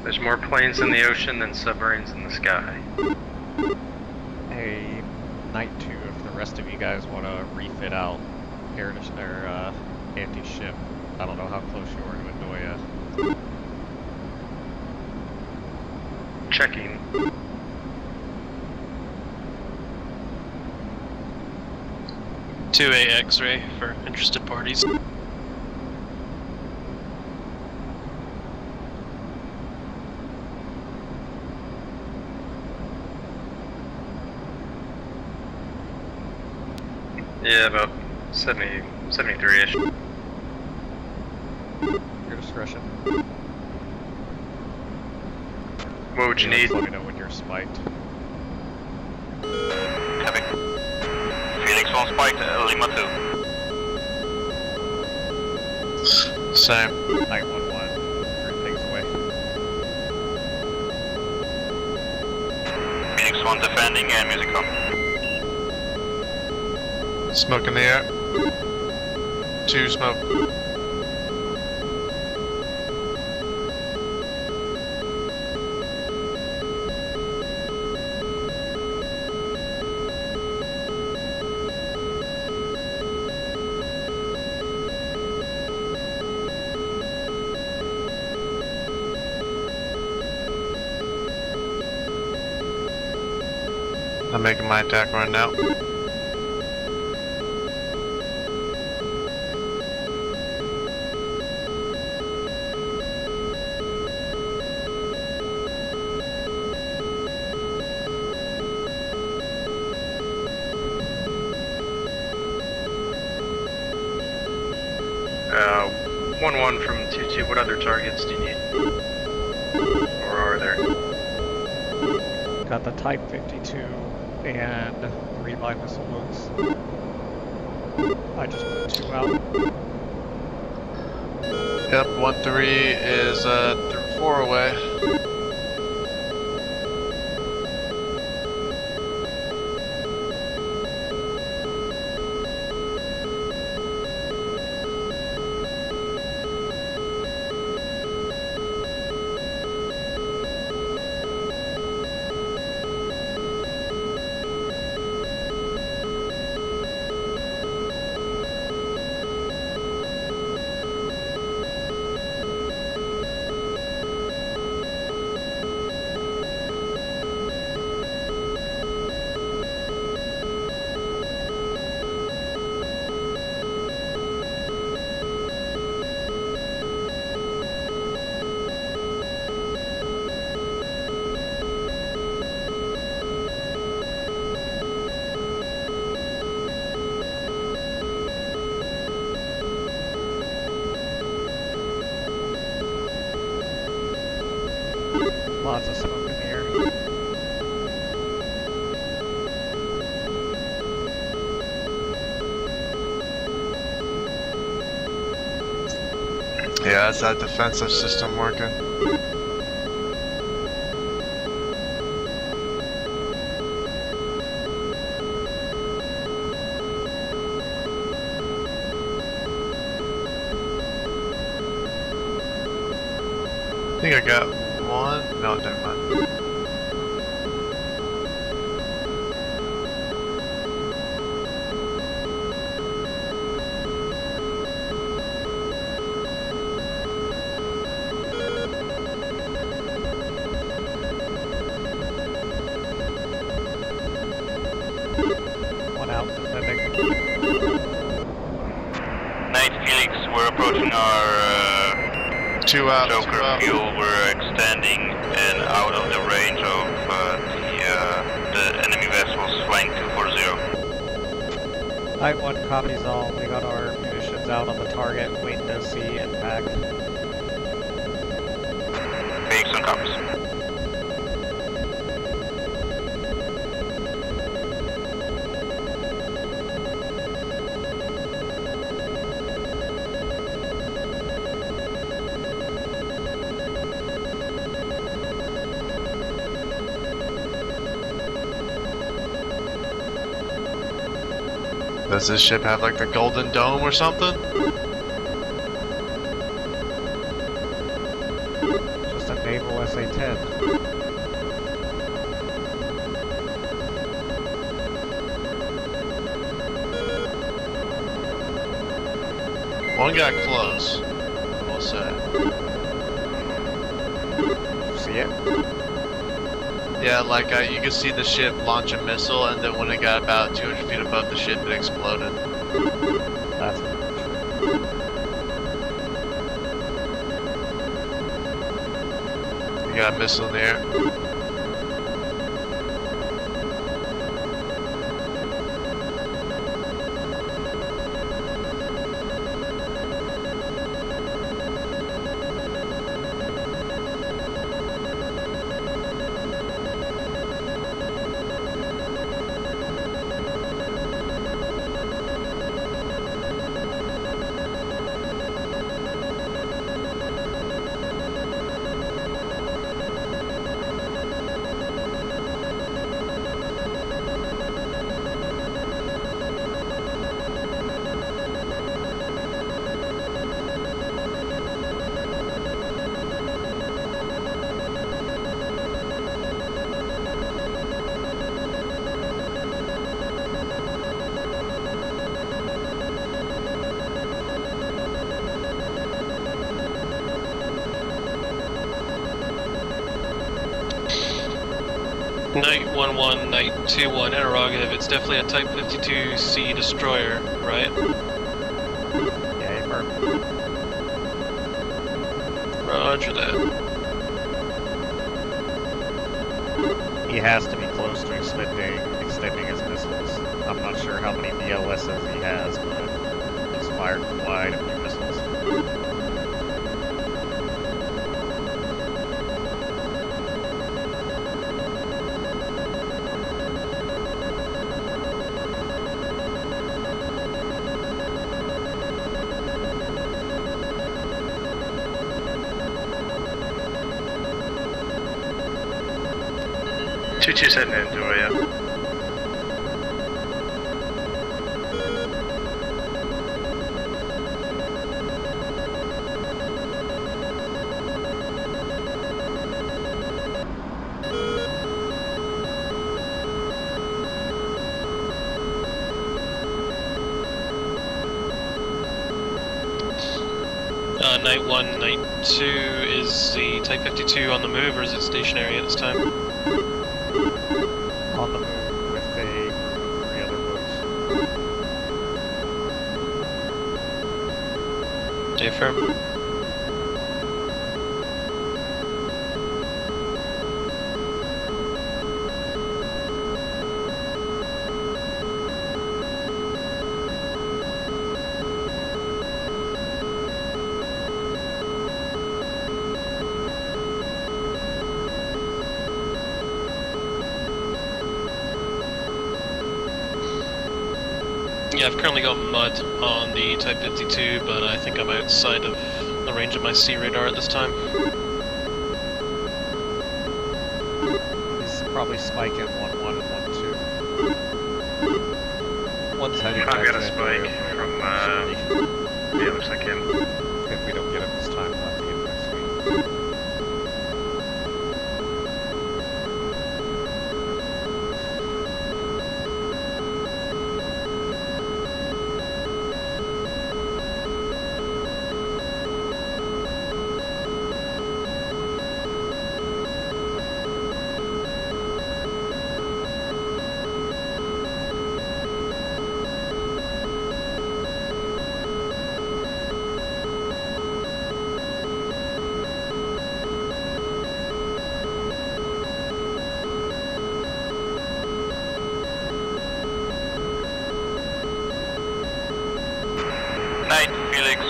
There's more planes in the ocean than submarines in the sky. Hey, Night 2, if the rest of you guys want to refit out air or anti-ship, I don't know how close you are to Andøya. Checking. Two-A X-ray for interested parties. Yeah, about 70, 73-ish. Your discretion. What would you Felix, need? let me know when you're spiked. Copy. Felix 1 spiked, Lima 2. Same. Night 1-1, 3 things away. Felix 1 defending and music on. Smoke in the air. 2 smoke. I'm making my attack run now. One from 2-2, what other targets do you need? Or are there? Got the Type 52 and 3 live missile wounds. I just put 2 out. Yep, 1-3 is 4 away. Lots of smoke in the air. Yeah, is that defensive system working? I think I got one. No, never mind. One out, defending. Night Felix, we're approaching our Two out. choker fuel. We're extending and out of the range of the enemy vessels flying 240. Night 1 copies all. We got our munitions out on the target, waiting to see impact. Phoenix on copies. Does this ship have like the golden dome or something? Just a naval SA-10. One got close, we'll say. See it? Yeah, like you could see the ship launch a missile, and then when it got about 200 feet above the ship, it exploded. That's You got a missile in the air. Night 1-1, Night 2-1, interrogative. It's definitely a Type 52C destroyer, right? Yeah, perfect. Roger that. He has to be close to extending his missiles. I'm not sure how many BLSs he has, but he's fired wide a few missiles. Choo-choo's heading to Andøya. Night 1, Night 2, is the Type 52 on the move, or is it stationary at this time? On the move with a group of 3 other boats. Stay firm. Yeah, I've currently got mud on the Type 52, but I think I'm outside of the range of my sea radar at this time. He's probably spiking 1-1 and 1-2. One's heading back I've got a to spike Andøya from, yeah, looks like him. If we don't get him this time, we'll have to get him next week.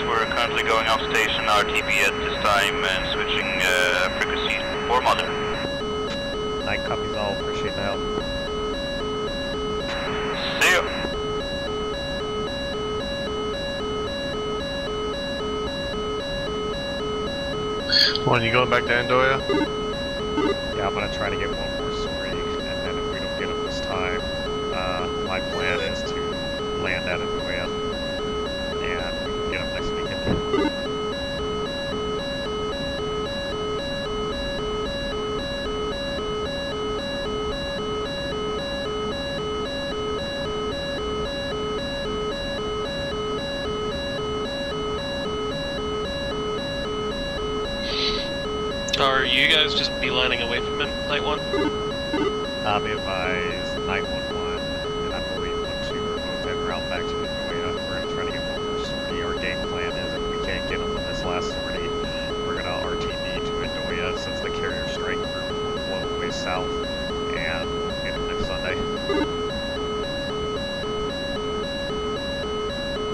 We're currently going off station RTB at this time and switching frequency for mother. Night copies all, appreciate the help. See you. When you going back to Andøya? Yeah, I'm gonna try to get one more sortie, and then if we don't get him this time, my plan is to land at Andøya, and we can get him next weekend. Are you guys just beelining away from him, Night 1? I'm advised 911, and I believe 1-2 are both en route back to Andøya. We're gonna try to get one more sortie. Our game plan is if we can't get them on this last sortie, we're gonna RTB to Andøya since the carrier strike group will flow away south, and we'll get them next Sunday.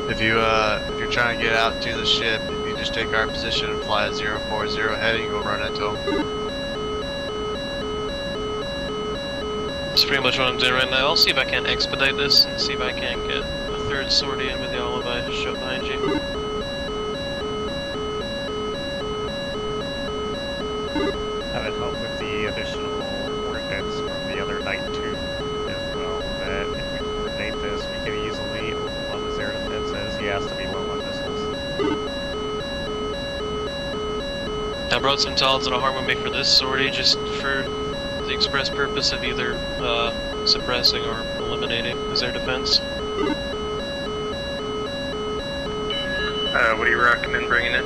If you're trying to get out to the ship, if you just take our position and fly a 040 heading, you'll run into them. That's pretty much what I'm doing right now. I'll see if I can expedite this and see if I can get a third sortie in with y'all if I show up behind you. That would help with the additional Hornets from the other Night 2 as well. That if we coordinate this, we can easily overwhelm his air defenses. He has to be low on missiles. I brought some talents that Harm would make for this sortie just for the express purpose of either suppressing or eliminating his air defense. What do you recommend bringing in?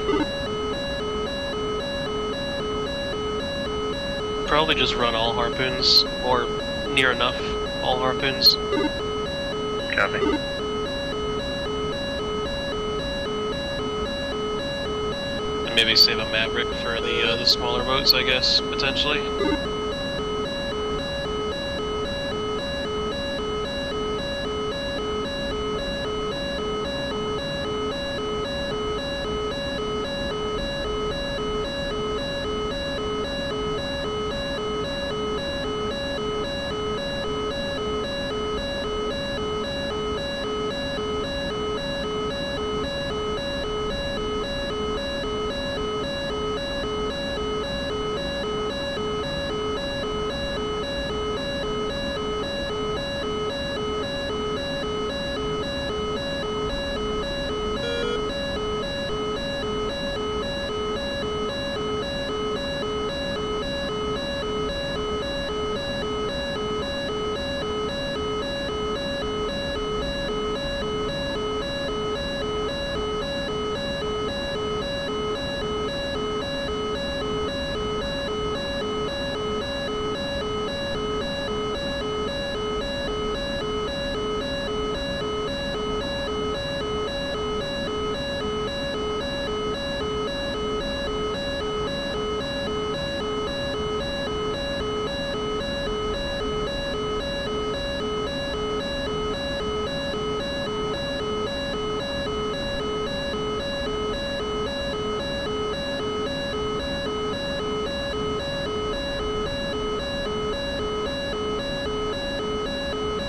Probably just run all harpoons, or near enough all harpoons. Copy. And maybe save a Maverick for the smaller boats, I guess, potentially.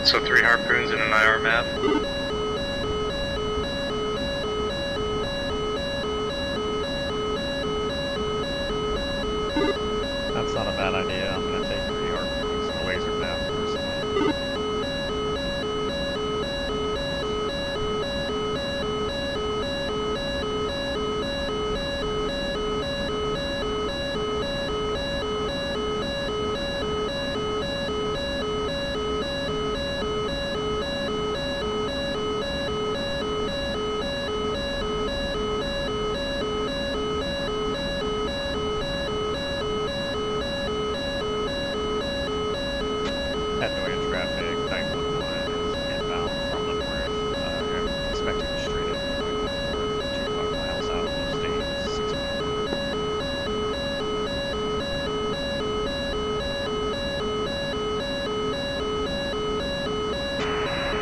So 3 harpoons and an IR map.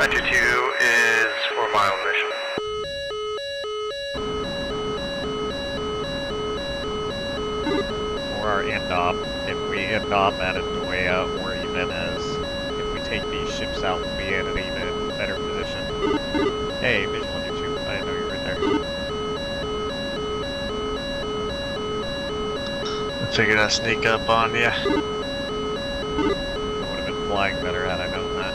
922 is 4 mile mission. For our end-op, if we end-op at Andøya or even as if we take these ships out, we'll be in an even better position. Hey, visual on YouTube. I didn't know you were right there. I figured I'd sneak up on ya. I would have been flying better had I known that.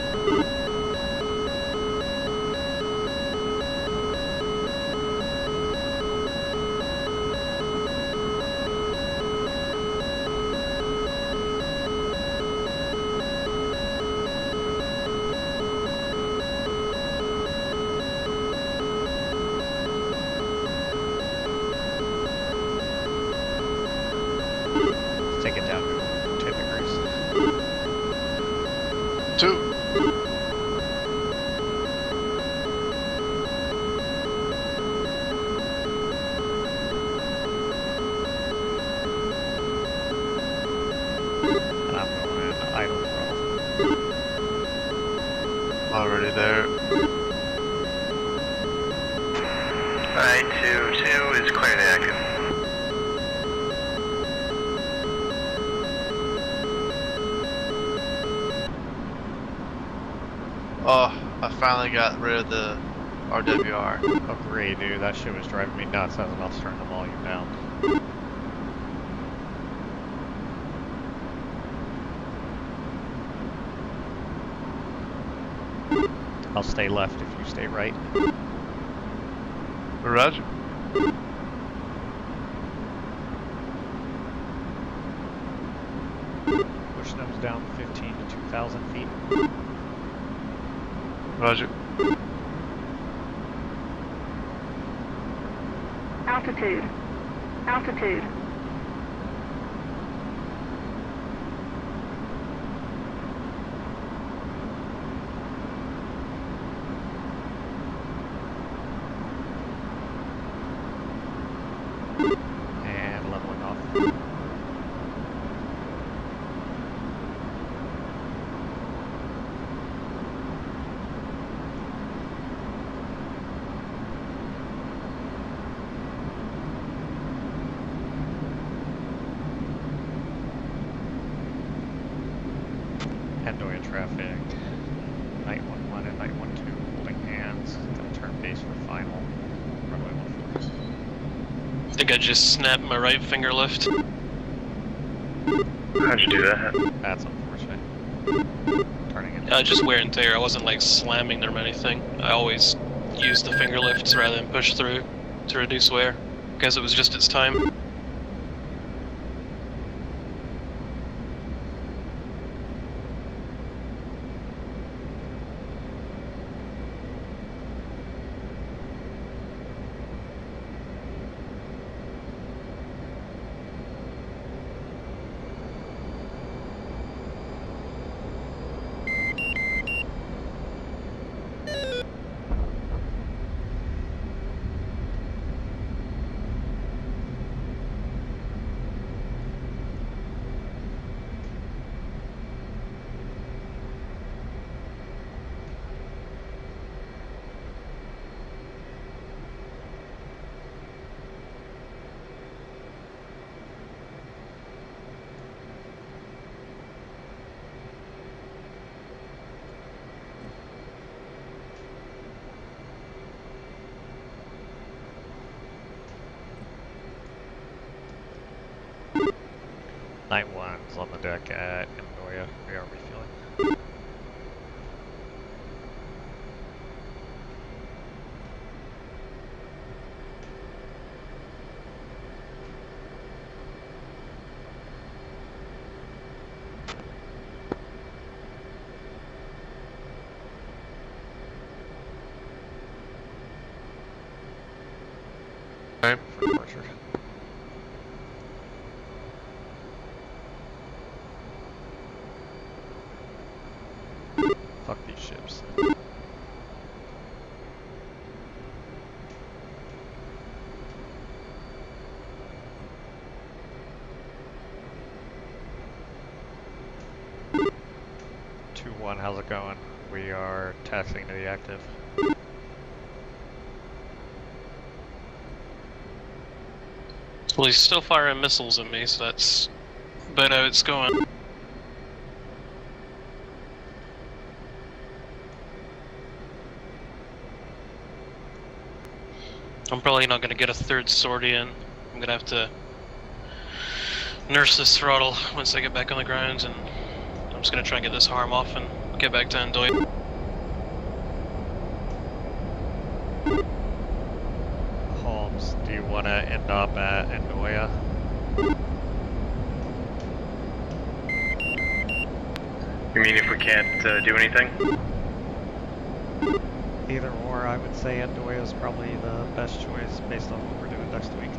Take it down to 10 degrees. 2. And I'm going in idle throttle. Already there. 922 is clearing active. Oh, I finally got rid of the RWR. Oh great, dude, that shit was driving me nuts. I was about to turn the volume down. I'll stay left if you stay right. Roger. Push nose down 15 to 2,000 feet. Roger. Altitude. Altitude. And leveling off. Andøya traffic. Night 11 and night 12 holding hands. Gonna turn base for final. Runway 14. I think I just snapped my right finger lift. How'd you do that? That's unfortunate. Turning it. Just wear and tear. I wasn't like slamming them or anything. I always use the finger lifts rather than push through to reduce wear, because it was just its time. Night 1's on the deck at Andøya. How are we feeling? Okay. For departure. Fuck these ships. How's it going? We are taxiing to the active. Well, he's still firing missiles at me, so that's about how it's going. I'm probably not going to get a third sortie in. I'm going to have to nurse this throttle once I get back on the ground, and I'm just going to try and get this harm off and get back to Andøya. Holmes, do you want to end up at Andøya? You mean if we can't do anything? Either or, I would say Andøya is probably the best choice based on what we're doing next week.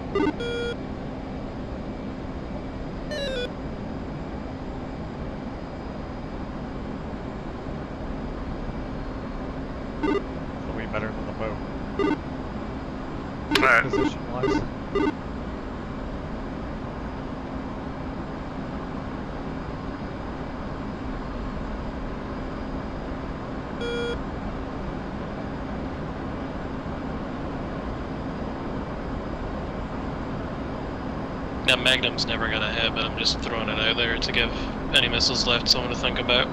It'll be better than the boat. Alright. Position-wise. That Magnum's never gonna hit, but I'm just throwing it out there to give any missiles left something to think about.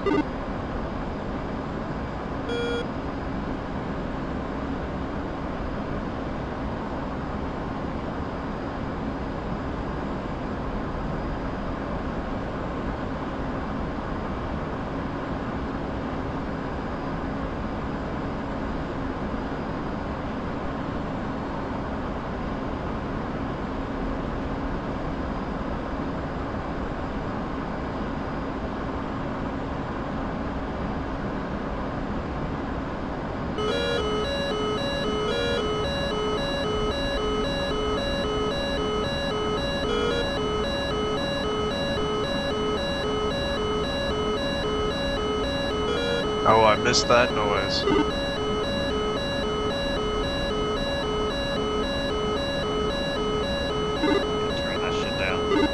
Oh, I missed that noise. Turn that shit down.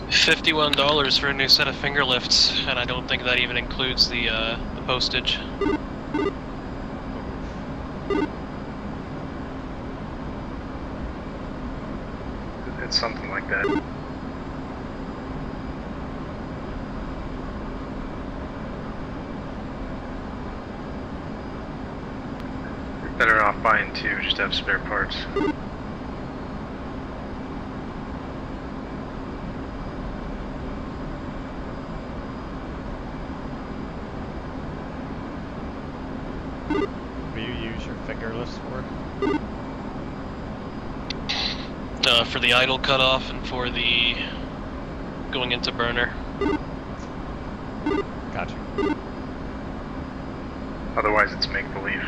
$51 for a new set of finger lifts, and I don't think that even includes the postage. it's something like that. You're better off buying two, just to have spare parts. What do you use your fingerless for? For the idle cutoff and for the going into burner. Gotcha. Otherwise it's make-believe.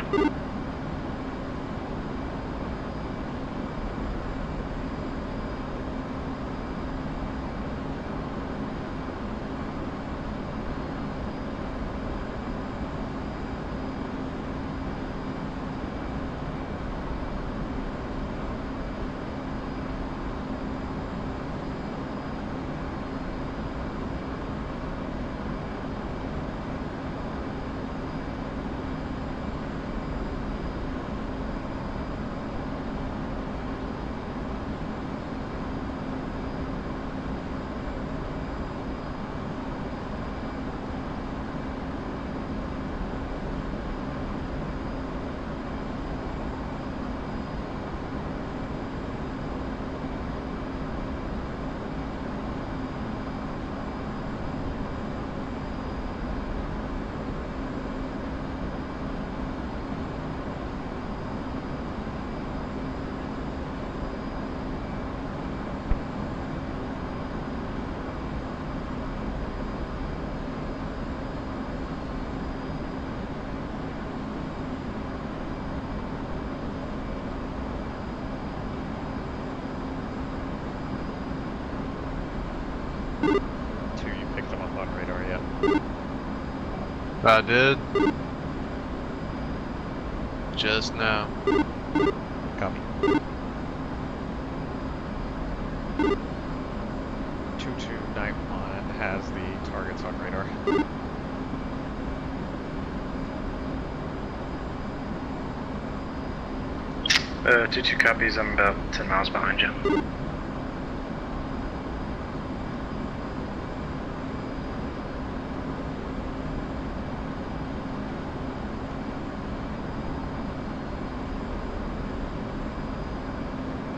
I did. Just now. Copy. 2291 has the targets on radar. 22 copies, I'm about 10 miles behind you.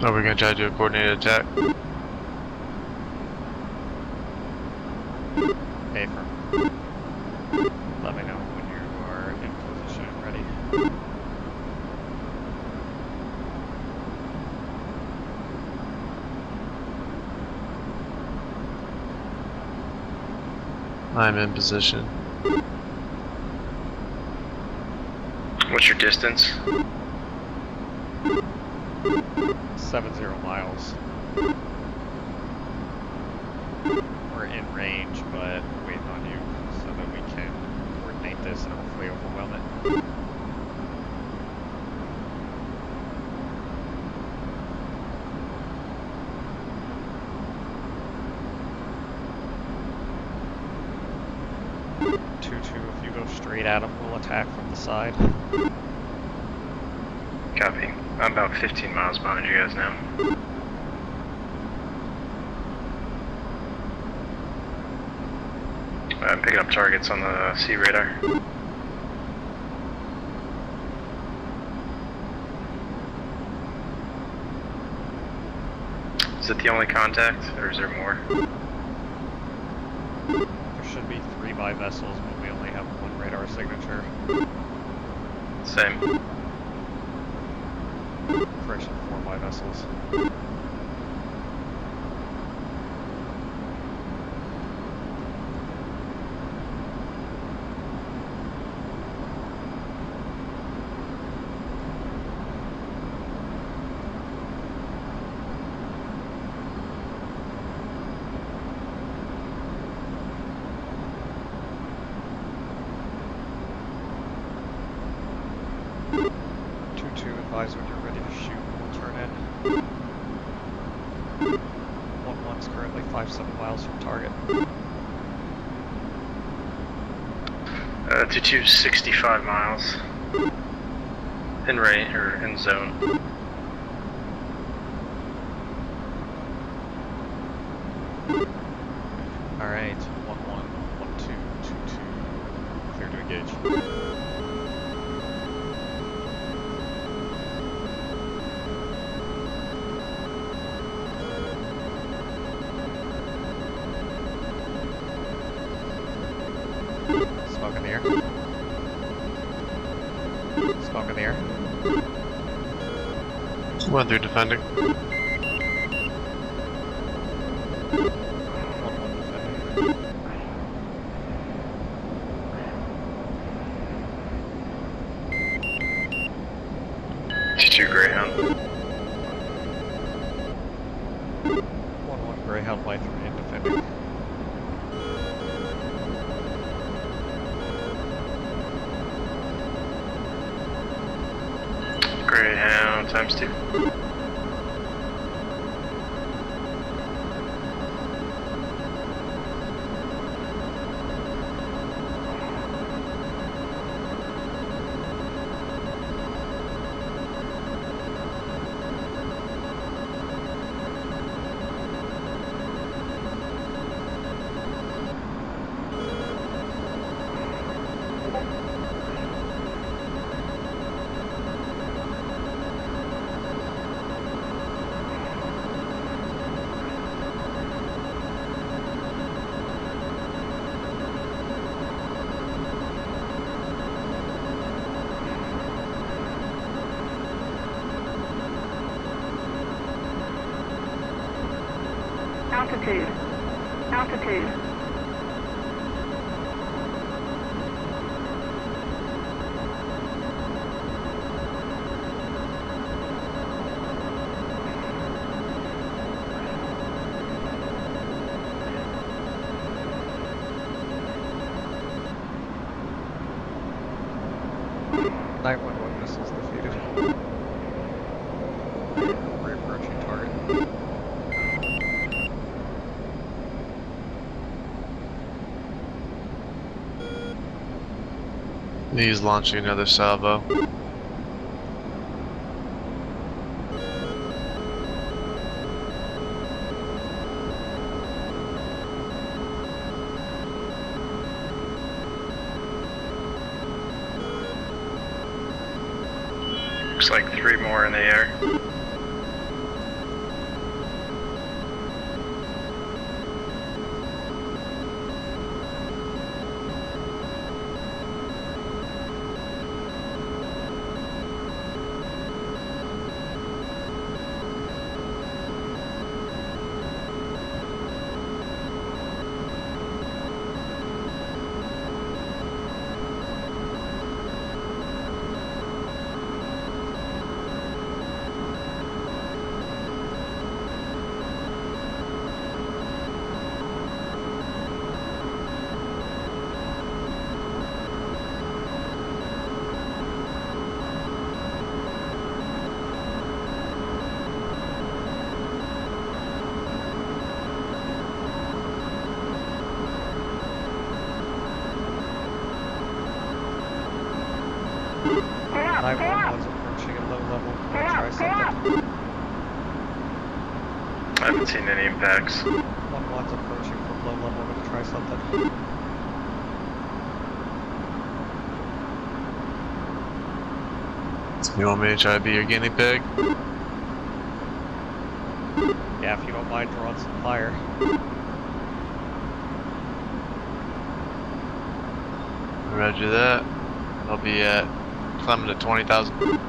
Are we gonna try to do a coordinated attack? Affirm. Let me know when you are in position and ready. I'm in position. What's your distance? 70 miles. We're in range, but waiting on you so that we can coordinate this and hopefully overwhelm it. If you go straight at them, we'll attack from the side. Copy. I'm about 15 miles behind you guys now. I'm picking up targets on the sea radar. Is it the only contact, or is there more? There should be 3 by vessels, but we only have 1 radar signature. Same. Correction, 4 by vessels. Advise when you're ready to shoot, we'll turn in. 1-1's currently 5-7 miles from target. 22, 65 miles. In range, or in zone. Alright, 111222. Clear to engage. Smoke in the air. Smoke in the air. One through defending. T2 Greyhound. 1-1 Greyhound light through in defending. Greyhound times 2. Altitude. Altitude. Night 1-1 missiles defeated. Reapproaching target. He's launching another salvo. Looks like 3 more in the air. Night 1-1's approaching at low level. Try something. I haven't seen any impacts. 1-1's approaching from low level. Gonna try something. You want me to try to be your guinea pig? Yeah, if you don't mind drawing some fire. Roger that. I'll be at climbing to 20,000.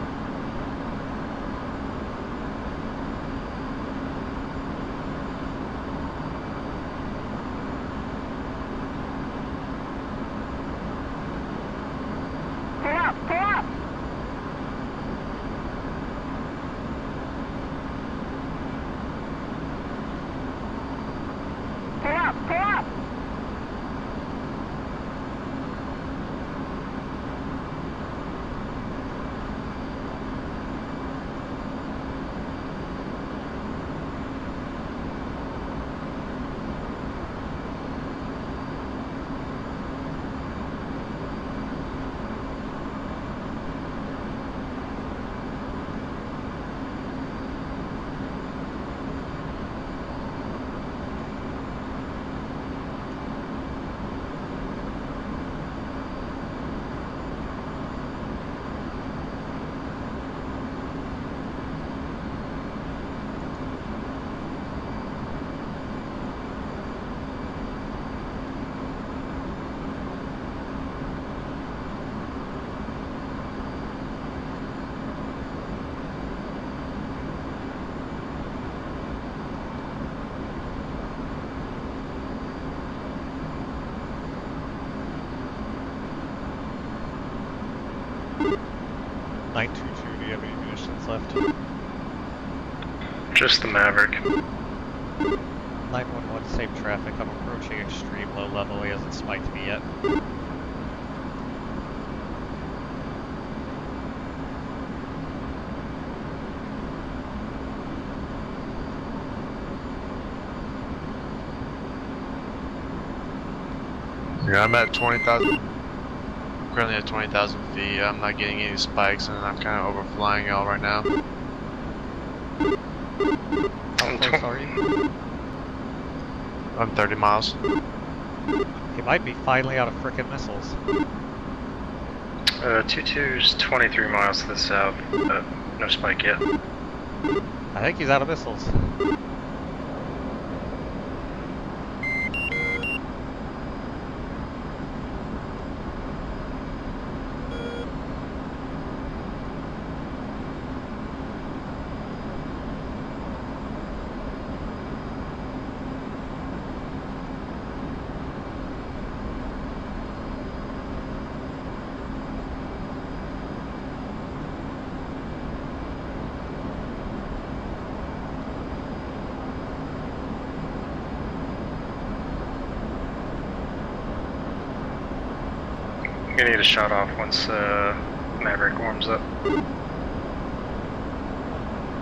left? Just the Maverick. 911, same traffic. I'm approaching extreme low level. He hasn't spiked me yet. Yeah, I'm at 20,000. Currently at 20,000 feet. I'm not getting any spikes, and I'm kind of overflying y'all right now. How close are you? I'm 30 miles. He might be finally out of frickin' missiles. 22's 23 miles to the south, but no spike yet. I think he's out of missiles. I'm gonna need a shot off once Maverick warms up.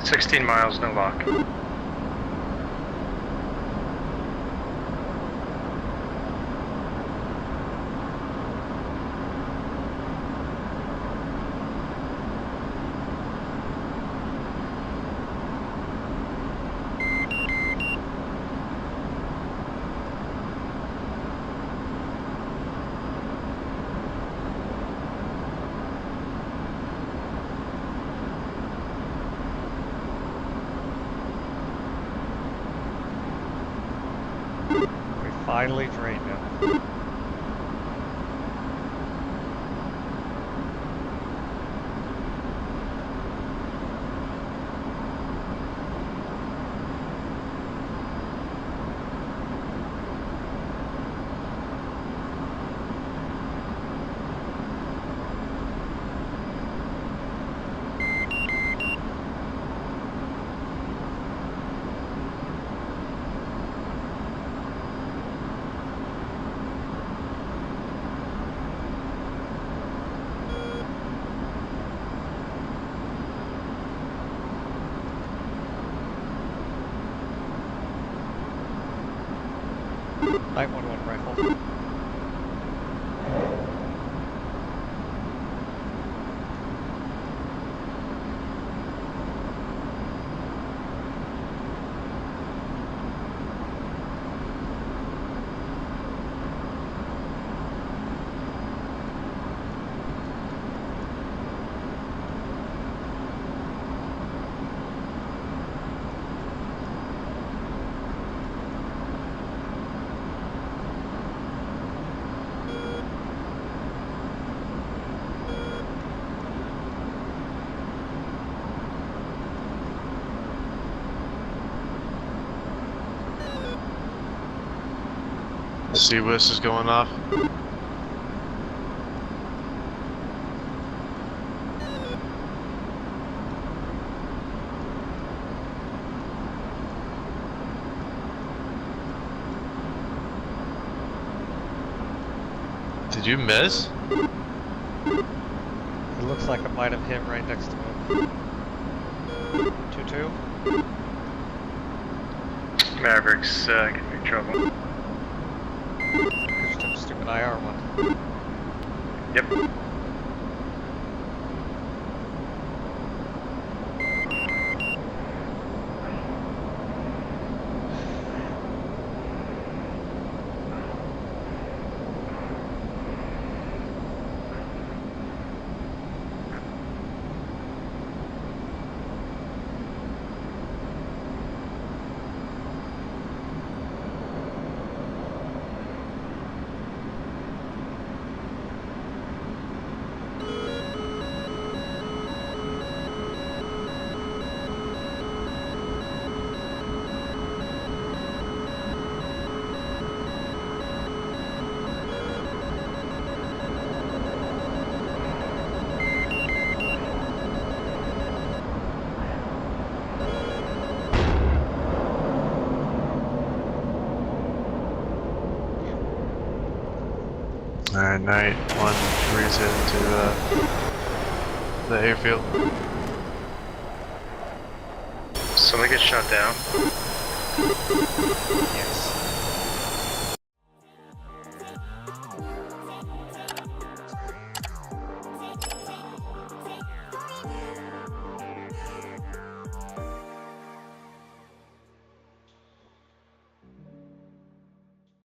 16 miles, no lock. Finally drained him. .11 rifle. CWIS is going off. Did you miss? It looks like I might have hit right next to him. 2-2. Maverick's giving me trouble. Just took a stupid IR one. Yep. Alright, night 1 breeze into the airfield. Somebody get shot down. Yes.